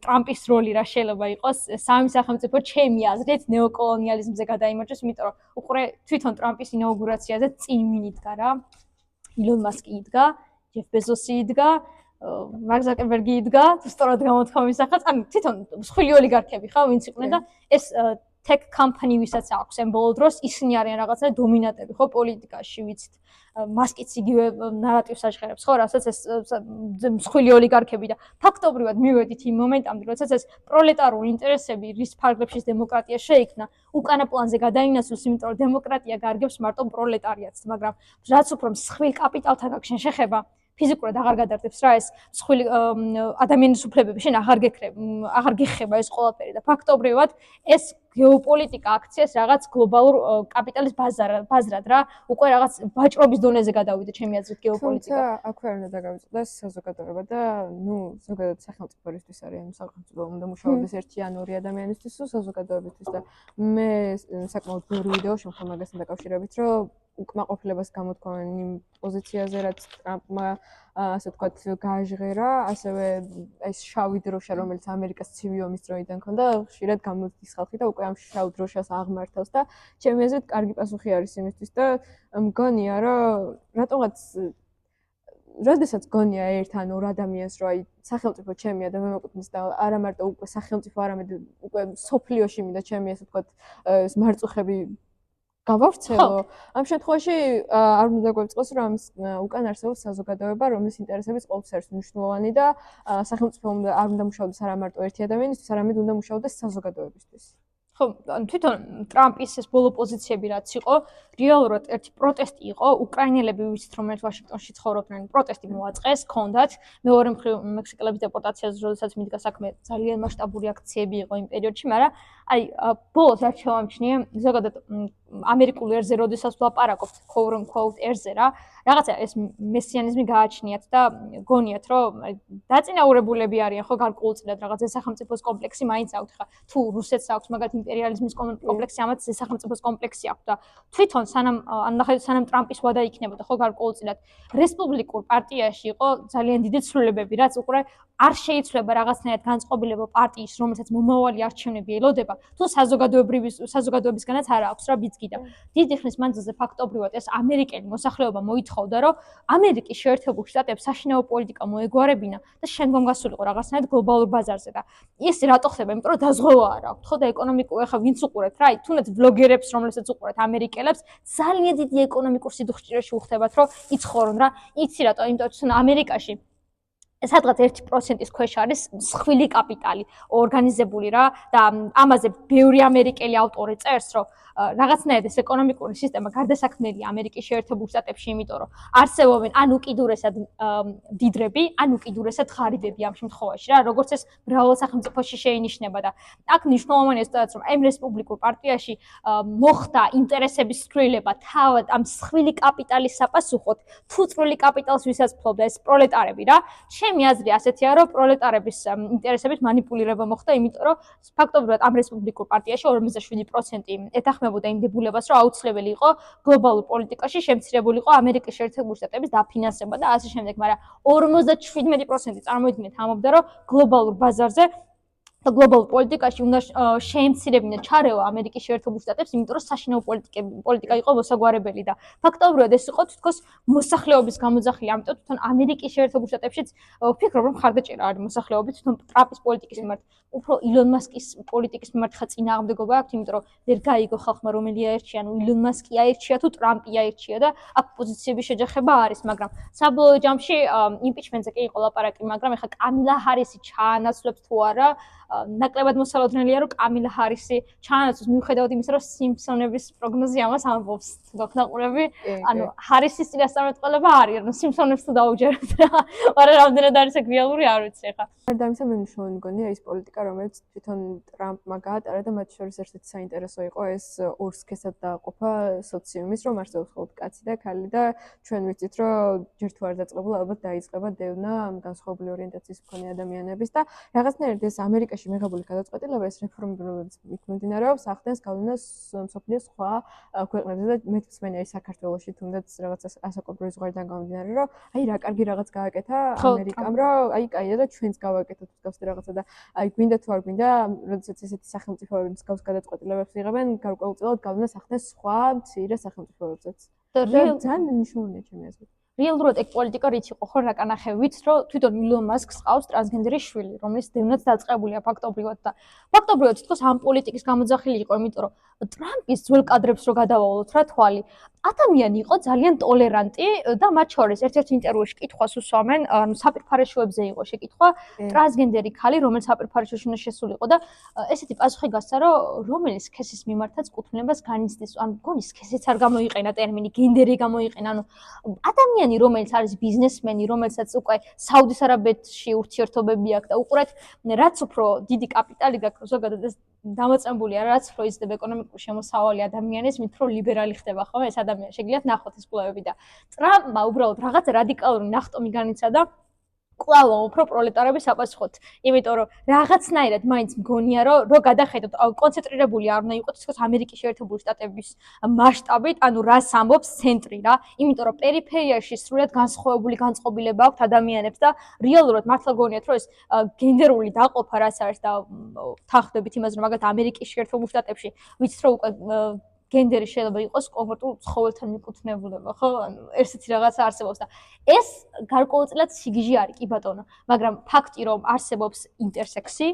ტრამპის როლი რა შეიძლება იყოს სამი სახელმწიფო ჩემი აზრით ნეოკოლონიალიზმზე გადაიმარჯვეს, იმიტომ რომ უყურე თვითონ ტრამპის ინაუგურაციაზე წინ მიდგა რა. ილონ მასკი იდგა, ჯეფ ბეზოსი იდგა, მარკ ზაკერბერგი იდგა, სწორად გამოთქვამის სახელს, ანუ თვითონ მსხვილი ოლიგარქები ხა, ვინც იყვნენ და ეს tech company ვისაც აქვს ამ ბოლო დროს ისინი არიან რაღაცა დომინანტები ხო პოლიტიკაში ვიცით მასკიც იგივე ნარატივს აჟღერებს ხო რასაც ეს მსხვილი ოლიგარქები და ფაქტობრივად მივედით იმ მომენტამდე როდესაც ეს პროლეტარული ინტერესები რის ფარგლებში დემოკრატია შეიქმნა უკანა პლანზე გადაინაცვლეს იმიტომ რომ დემოკრატია გარგებს მარტო პროლეტარიატს მაგრამ რაც უფრო მსხვილ კაპიტალთან აქვს შენ შეხება ფიზიკურად აღარ გადარდებს რა ეს მსხვილი ადამიანის უფლებები შენ აღარ გეხება ეს ყველაფერი და ფაქტობრივად ეს გეოპოლიტიკა აქციას რაღაც გლობალურ კაპიტალის ბაზრად რა უკვე რაღაც ვაჭრობის დონეზე გადავიდა ჩემი აზრით გეოპოლიტიკა აქვე არ უნდა დაგავიწყდეს საზოგადოება და ნუ ზოგადად სახელმწიფოებისთვის არის ამ სახელმწიფო უნდა მუშაობდეს ერთი ან ორი ადამიანისთვის თუ საზოგადოებისთვის და მე საკმაოდ ბევრი ვიდეო შემოხვალ მაგასთან დაკავშირებით რომ უკმაყოფილებას გამოთქვამენ იმ პოზიციაზე რაც ტრამპმა ასე ვთქვათ გააჟღერა ასევე ეს შავი დროშა რომელიც ამერიკას ცივი ომის დროიდან ქონდა ხშირად გამოდის ხალხი და უკვე ამ შავ დროშას აღმართავს და ჩემი აზრით კარგი პასუხი არის იმისთვის და მგონია რომ რატომღაც როდესაც გონია ერთ ან ორ ადამიანს რომ აი სახელმწიფო ჩემია და მე მეკუთვნის და არა მარტო უკვე სახელმწიფო არამედ უკვე სოფლიოში მინდა ჩემი ასე ვთქვათ ეს მარწუხები გავავრცელო. ამ შემთხვევაში არ უნდა გვეწყოს რომ ამის უკან არსებობს საზოგადოება, რომლის ინტერესებიც ყოველთვის არის მნიშვნელოვანი და სახელმწიფო არ უნდა მუშაობდეს არა მარტო ერთი ადამიანისთვის, არამედ უნდა მუშაობდეს საზოგადოებისთვის. ხო, თვითონ ტრამპის ეს ბოლო პოზიციები რაც იყო, რეალურად ერთი პროტესტი იყო, უკრაინელები ვიცით რომელიც ვაშინგტონში ცხოვრობდნენ, პროტესტი მოაწყეს, ჰქონდათ. მეორე მხრივ მექსიკელების დეპორტაციაზე, როდესაც მიდგა საქმე, ძალიან მასშტაბური აქციები იყო იმ პერიოდში, მაგრამ აი ბოლოს რაც შევამჩნიე, ზოგადად ამერიკულ ერზე როდესაც ვლაპარაკობთ, quote unquote ერზე რა, რაღაცა ეს მესიანიზმი გააჩნიათ და გონიათ რომ დაწინაურებულები არიან ხო გარკვეულწილად რაღაც სახელმწიფოს კომპლექსი მაინც აქვს ხა თუ რუსეთს აქვს მაგათ იმპერიალიზმის კომპლექსი ამათ სახელმწიფოს კომპლექსი აქვს და თვითონ სანამ ტრამპის ვადა იქნებოდა ხო გარკვეულწილად რესპუბლიკურ პარტიაში იყო ძალიან დიდი ცვლილებები რაც უკვე არ შეიძლება რაღაცნაირად განწყობილება პარტიის რომელსაც მომავალი არჩევნები ელოდება თუ საზოგადოებისგანაც არ აქვს რა ბიძგი და დიდი ხნის მანძილზე ფაქტობრივად ეს ამერიკელი მოსახლეობა მოითხოვდა რომ ამერიკის შეერთებულ შტატებს საშინაო პოლიტიკა მოეგვარებინა და შემდგომ გასულიყო რაღაცნაირად გლობალურ ბაზარზე და ეს რატო ხდება იმიტომ რომ დაზღვევა არ აქვს ხო და ეკონომიკურ ახლა ვინც უყურეთ რა თუნდაც ბლოგერებს რომელსაც უყურეთ ამერიკელებს ძალიან დიდი ეკონომიკურ სიდუხჭირეში უხდებათ რომ იცხოვრონ რა იცი რატო იმიტომ რომ ამერიკაში სადღაც 1%-ის ქვეშ არის მსხვილი კაპიტალი ორგანიზებული რა და ამაზე ბევრი ამერიკელი ავტორი წერს, რომ რაღაცნაირად ეს ეკონომიკური სისტემა გარდასაქმნელია ამერიკის შეერთებულ შტატებში, იმიტომ რომ არსებობენ ან უკიდურესად დიდრები, ან უკიდურესად ღარიბები ამ შემთხვევაში რა, როგორც ეს მრავალ სახელმწიფოში შეინიშნება და აქ მნიშვნელოვანია სწორედ რომ ამ რესპუბლიკურ პარტიაში მოხდა ინტერესების ცვლილება თავად ამ მსხვილი კაპიტალის საპასუხოდ, თუ წვრილი კაპიტალს ვისაც ფლობდა ეს პროლეტარები რა. ჩემი აზრი ასეთია, რომ პროლეტარების ინტერესებით манипуლირება მოხდა, იმიტომ რომ ფაქტობრივად ამ რესპუბლიკურ პარტიაში 57% ეთანხმებოდა იმ დებულებას, რომ აუცილებელი იყო გლობალურ პოლიტიკაში შემცირებულიყო ამერიკის შეერთებული შტატების დაფინანსება და ასე შემდეგ, მაგრამ 57% წარმოიდგინეთ ამბობდა, რომ გლობალურ ბაზარზე და გლობალურ პოლიტიკაში უნდა შეემცირებინა ჩარევა ამერიკის შეერთებულ შტატებს, იმიტომ რომ საშინაო პოლიტიკა იყო მოსაგვარებელი და ფაქტობრივად ეს იყო თითქოს მოსახლეობის გამოძახილი, ამიტომ თვითონ ამერიკის შეერთებულ შტატებშიც ვფიქრობ, რომ ხარდაჭერა არის მოსახლეობის თვითონ ტრამპის პოლიტიკის მიმართ, უფრო ილონ მასკის პოლიტიკის მიმართ ხა წინააღმდეგობა აქვს, იმიტომ რომ ვერ გაიგო ხალხმა რომელი აერჩია, ანუ ილონ მასკი აერჩია თუ ტრამპი აერჩია და აქ პოზიციების შეჯახება არის, მაგრამ საბოლოო ჯამში იმპიჩმენტზე კი იყო ლაპარაკი, მაგრამ ეხლა კამილა ჰარისი ჩაანაცვლებს თუ არა ნაკლებად მოსალოდნელია, რომ კამილა ჰარისი ჩაანაცვლოს მიუხედავად იმისა, რომ სიმფსონების პროგნოზი ამას ამბობს. დოქნაყურები, ანუ ჰარისის წინასწარმეტყველება არის, რომ სიმფსონებს თუ დაუჯერებთ რა, მაგრამ რამდენად არის ეგ რეალური არ ვიცი ხა. დამისა მე მნიშვნელოვანი მგონია ის პოლიტიკა, რომელიც თვითონ ტრამპმა გაატარა და მათ შორის ერთ-ერთი საინტერესო იყო ეს ორსქესად დაყოფა სოციუმის, რომ არსებობს მხოლოდ კაცი და ქალი და ჩვენ ვიცით, რომ ჯერ თუ არ დაწყებულა, ალბათ დაიწყება დევნა განსხვავებული ორიენტაციის მქონე ადამიანების და რაღაცნაირად ეს ამერიკაში მიღებული გადაწყვეტილება ეს რეფორმებიც მიმდინარეობს, ახდენს გავლენას მსოფლიოს სხვა ქვეყნებზე და მე მსმენია საქართველოში თუნდაც რაღაცა ასაკობრივი ზღვარიდან გამომდინარე, რომ აი რა კარგი რაღაც გააკეთა ამერიკამ, რომ აი კაია და ჩვენც გავაკეთოთ მსგავსი რაღაცა და აი გვინდა თუ არ გვინდა, როდესაც ესეთი სახელმწიფოები მსგავს გადაწყვეტილებებს იღებენ, გარკვეულწილად გავლენას ახდენს სხვა მცირე სახელმწიფოებზეც. და ძალიან მნიშვნელოვანია ჩემი აზრით. რეალურად ეგ პოლიტიკა რით იყო ხო რაკანახევით, რომ თვითონ ილონ მასკს ყავს ტრანსგენდერი შვილი, რომელიც დევნაც დაწყებულია ფაქტობრივად და ფაქტობრივად თითქოს ამ პოლიტიკის გამოძახილი იყო, იმიტომ რომ ტრამპის ძველ კადრებს რო გადავალოთ რა თვალი, ადამიანი იყო ძალიან ტოლერანტი და მათ შორის ერთ-ერთ ინტერვიუში კითხვას უსვამენ, ანუ საპირფარეშოებზე იყო შეკითხვა, ტრანსგენდერი ქალი, რომელიც საპირფარეშოში უნდა შესულიყო და ესეთი პასუხი გასცა, რომ რომელი სქესის მიმართაც კუთვნილებას განიცდის, ანუ მგონი სქესიც არ გამოიყენა ტერმინი, გენდერი გამოიყენა, ანუ ადამიანი რომელიც არის ბიზნესმენი, რომელსაც უკვე საუდის არაბეთში ურთიერთობები აქვს და უყურეთ, რაც უფრო დიდი კაპიტალი გაქვს, ზოგადად ეს დამოწმებულია, რაც უფრო იზრდება ეკონომიკური შემოსავალი ადამიანის, მით უფრო ლიბერალი ხდება, ხო? ეს ადამიანი შეგიძლიათ ნახოთ ეს კვლევები და ტრამპმა უბრალოდ რაღაც რადიკალური ნახტომი განიცადა კვლავ უფრო პროლეტარების საპასუხოდ, იმიტომ რომ რაღაცნაირად მაინც მგონია, რომ გადახედოთ, კონცენტრირებული არ უნდა იყოს თითქოს ამერიკის შეერთებული შტატების მასშტაბით, ანუ რას ამბობს ცენტრი რა, იმიტომ რომ პერიფერიაში სრულად განსხვავებული განწყობილება აქვს ადამიანებს და რეალურად მართლა გონიათ, რომ ეს გენდერული დაყოფა რაც არის და თანხმდებით იმას, რომ მაგათ ამერიკის შეერთებულ შტატებში ვიცით, რომ უკვე გენდერი შეიძლება იყოს კონკრეტულ ცხოველთან მიკუთვნებულება, ხო? ანუ ესეთი რაღაცა არსებობს და ეს გარკვეულწილად სიგიჟე არის, კი ბატონო, მაგრამ ფაქტი რომ არსებობს ინტერსექსი,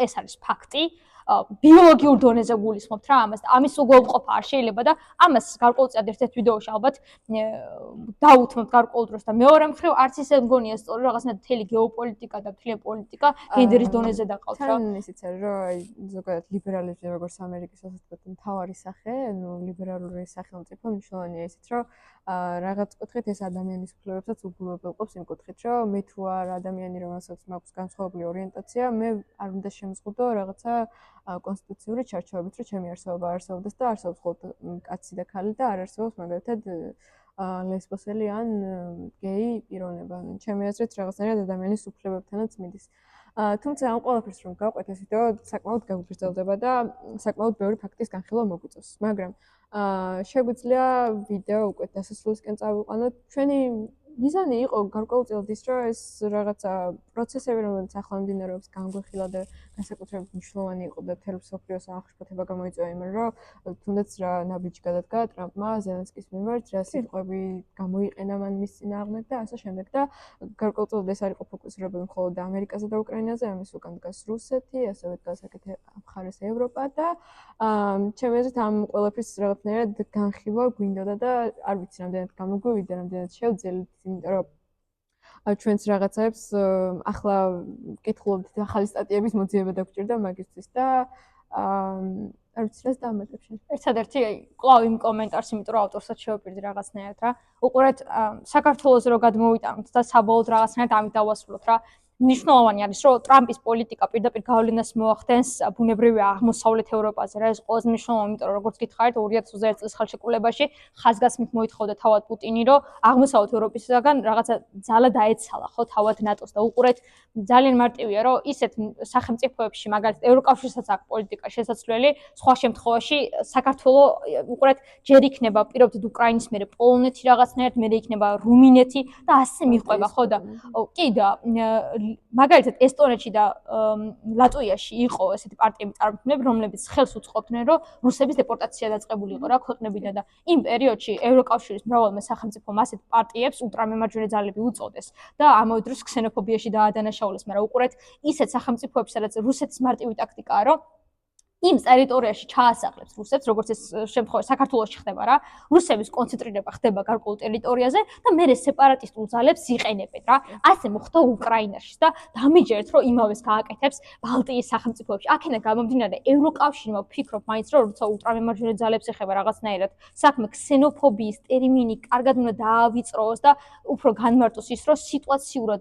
ეს არის ფაქტი. ბიოლოგიურ დონეზე გულისხმობთ რა ამას და ამის უგულმყოფა არ შეიძლება და ამას გარკვეულწილად ერთ-ერთ ვიდეოში ალბათ დაუთმობთ გარკვეულ დროს და მეორე მხრივ არც ისე მგონია სწორი რაღაცნაირად მთელი გეოპოლიტიკა და მთელი პოლიტიკა გენდერის დონეზე დაყავთ რა. თან ისიც არის რომ აი ზოგადად ლიბერალიზმი როგორც ამერიკის ასე ვთქვათ მთავარი სახე, ანუ ლიბერალური სახელმწიფო მნიშვნელოვანია ისიც რომ რაღაც კუთხით ეს ადამიანის უფლებებსაც უგულებელყოფს იმ კუთხით რომ მე თუ არ ადამიანი რომელსაც მაქვს განსხვავებული ორიენტაცია, მე არ უნდა შემზღუდო რაღაცა კონსტიტუციური ჩარჩოებით, რომ ჩემი არსებობა არსებობდეს და არსებობს მხოლოდ კაცი და ქალი და არ არსებობს მაგალითად ლესბოსელი ან გეი პიროვნება. ჩემი აზრით რაღაცნაირად ადამიანის უფლებებთანაც მიდის. თუმცა ამ ყველაფერს რომ გავყვეთ ეს ვიდეო საკმაოდ გაგრძელდება და საკმაოდ ბევრი ფაქტის განხილვა მოგვიწევს, მაგრამ შეგვიძლია ვიდეო უკვე დასასრულისკენ წავიყვანოთ. ჩვენი მიზანი იყო გარკვეულწილად ის, რომ ეს რაღაცა პროცესები, რომელიც ახლა მიმდინარეობს, განგვეხილა და განსაკუთრებით მნიშვნელოვანი იყო და მთელ მსოფლიოს აღშფოთება გამოიწვია იმ, რომ თუნდაც რა ნაბიჯი გადადგა ტრამპმა ზელენსკის მიმართ, რა სიტყვები გამოიყენა მან მის წინააღმდეგ და ასე შემდეგ და გარკვეულწილად ეს არ იყო ფოკუსირებული მხოლოდ ამერიკაზე და უკრაინაზე, ამის უკან დგას რუსეთი, ასევე დგას აქეთ მხარეს ევროპა და ჩემი აზრით ამ ყველაფრის რაღაცნაირად განხილვა გვინდოდა და არ ვიცი რამდენად გამოგვივიდა, რამდენად შევძელით, იმიტომ რომ ჩვენს რაღაცებს ახლა ვკითხულობთ ახალი სტატიების მოძიება დაგჭირდა მაგისთვის და არ ვიცი რას დაამატებ შენ. ერთადერთი კვლავ იმ კომენტარს, იმიტომ რომ ავტორსაც შევაპირდი რაღაცნაირად რა. უყურეთ საქართველოს რო გადმოვიტანოთ და საბოლოოდ რაღაცნაირად ამით დავასრულოთ რა. მნიშვნელოვანი არის, რომ ტრამპის პოლიტიკა პირდაპირ გავლენას მოახდენს ბუნებრივი აღმოსავლეთ ევროპაზე. რა ეს ყველაზე მნიშვნელოვანი, იმიტომ რომ როგორც გითხარით 2021 წლის ხელშეკრულებაში ხაზგასმით მოითხოვდა თავად პუტინი, რომ აღმოსავლეთ ევროპისაგან რაღაცა ძალა დაეცალა ხო თავად ნატოს და უყურეთ ძალიან მარტივია, რომ ისეთ სახელმწიფოებში, მაგალითად ევროკავშირსაც აქვს პოლიტიკა შესაძლებელი, სხვა შემთხვევაში საქართველო უყურეთ ჯერ იქნება პირობთ უკრაინის მერე პოლონეთი რაღაცნაირად, მერე იქნება რუმინეთი და ასე მიყვება ხო და კი და მაგალითად ესტონეთში და ლატვიაში იყო ესეთი პარტიები წარმომქმნები, რომლებიც ხელს უწყობდნენ, რომ რუსების დეპორტაცია დაწყებული იყო რა ქვეყნებიდან და იმ პერიოდში ევროკავშირის მრავალმა სახელმწიფომ ასეთ პარტიებს ულტრამემარჯვენე ძალები უწოდეს და ამავე დროს ქსენოფობიაში დაადანაშაულეს, მაგრამ უყურეთ ისეთ სახელმწიფოებში, სადაც რუსეთის მარტივი ტაქტიკაა, რომ იმ ტერიტორიაში ჩაასახლებს რუსებს, როგორც ეს შემთხვევაში საქართველოში ხდება რა, რუსების კონცენტრირება ხდება გარკვეულ ტერიტორიაზე და მერე სეპარატისტულ ძალებს იყენებენ რა. ასე მოხდა უკრაინაში და დამიჯერეთ, რომ იმავეს გააკეთებს ბალტიის სახელმწიფოებში. აქედან გამომდინარე, ევროკავშირმა ვფიქრობ მაინც, რომ როცა ულტრამემარჯვენე ძალებს ეხება რაღაცნაირად, საქმე ქსენოფობიის ტერმინი კარგად უნდა დაავიწროოს და უფრო განმარტოს ის, რომ სიტუაციურად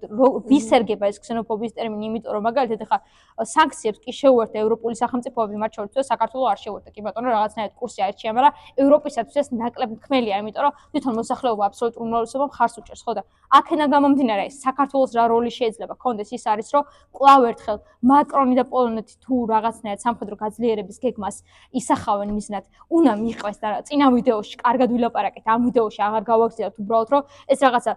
ვისერგება ეს ქსენოფობიის ტერმინი, იმიტომ რომ მაგალითად ახლა სანქციებს კი შეუერთდა ევროპული სახელმწიფოები შორტზე საქართველოს არ შეუერთდა კი ბატონო რაღაცნაირად კურსი აირჩია, მაგრამ ევროპისათვის ეს ნაკლებ ხმელია, იმიტომ რომ თვითონ მოსახლეობა აბსოლუტურ უმრავლესობამ ხარს უჭერს, ხო და აქედან გამომდინარე, საქართველოს რა როლი შეიძლება კონდეს ის არის, რომ კვლავ ერთხელ მაკრონი და პოლონეთი თუ რაღაცნაირად სამხედრო გაძლიერების გეგმას ისახავენ მიზნად, უნდა მიყვეს და წინა ვიდეოში კარგად ვილაპარაკეთ, ამ ვიდეოში აღარ გავაგზავნოთ უბრალოდ რომ ეს რაღაცა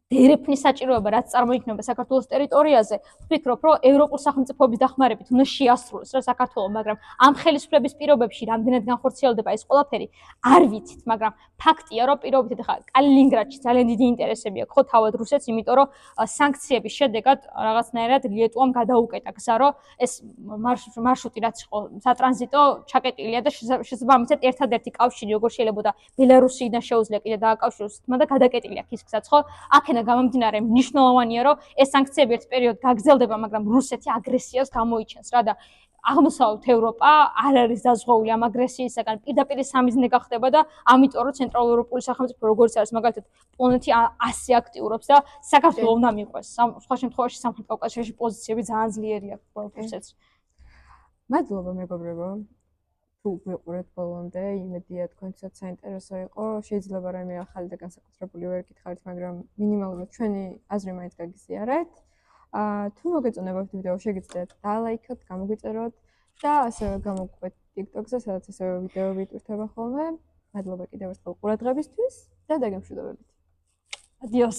დერეფნის საჭიროება რაც წარმოიქმნება საქართველოს ტერიტორიაზე, ვფიქრობ, რომ ევროპულ სახელმწიფოების დახმარებით უნდა შეასრულოს რა საქართველოს, მაგრამ ამ ხელისუფლების პირობებში რამდენად განხორციელდება ეს ყველაფერი, არ ვიცით, მაგრამ ფაქტია, რომ პირობითად ახლა კალინინგრადში ძალიან დიდი ინტერესები აქვს ხო თავად რუსეთს, იმიტომ რომ სანქციების შედეგად რაღაცნაირად ლიეტუვამ გადაუკეტა გზა, რომ ეს მარშრუტი რაც იყო სატრანზიტო ჩაკეტილია და შესაბამისად ერთადერთი კავშირი როგორ შეიძლება ბელარუსიდან შეუძლია კიდე დააკავშიროს თმა და გადაკეტილი აქვს ის გზაც ხო აქედან გამომდინარე მნიშვნელოვანია რომ ეს სანქციები ერთ პერიოდში გაგრძელდება, მაგრამ რუსეთი აგრესიას გამოიჩენს რა და აღმოსავლეთ ევროპა არ არის დაზღვეული ამ აგრესიისაგან, პირდაპირ სამიზნე გახდება და ამიტომ რომ ცენტრალურ ევროპული სახელმწიფო როგორც არის მაგალითად პოლონეთი ასე აქტიურობს და საქართველოს უნდა მიყვეს. სხვა შემთხვევაში სამხრეთ კავკასიაში პოზიციები ძალიან ძლიერია რუსეთს. მადლობა მეგობრებო. თუ ვიყურეთ ბოლომდე, იმედია თქვენცაც საინტერესო იყო. შეიძლება რაიმე ახალი და განსაკუთრებული ვერ გითხარით, მაგრამ მინიმალურად ჩვენი აზრი მაინც გაგიზიარეთ. თუ მოგეწონებათ ვიდეო, შეგიძლიათ დალაიქოთ, გამოგვიწეროთ და ასევე გამოგყვეთ TikTok-ზე, სადაც ასევე ვიდეოები იტვირთება ხოლმე. მადლობა კიდევ ერთხელ ყურადღებისთვის და დაგემშვიდობებით. Adiós.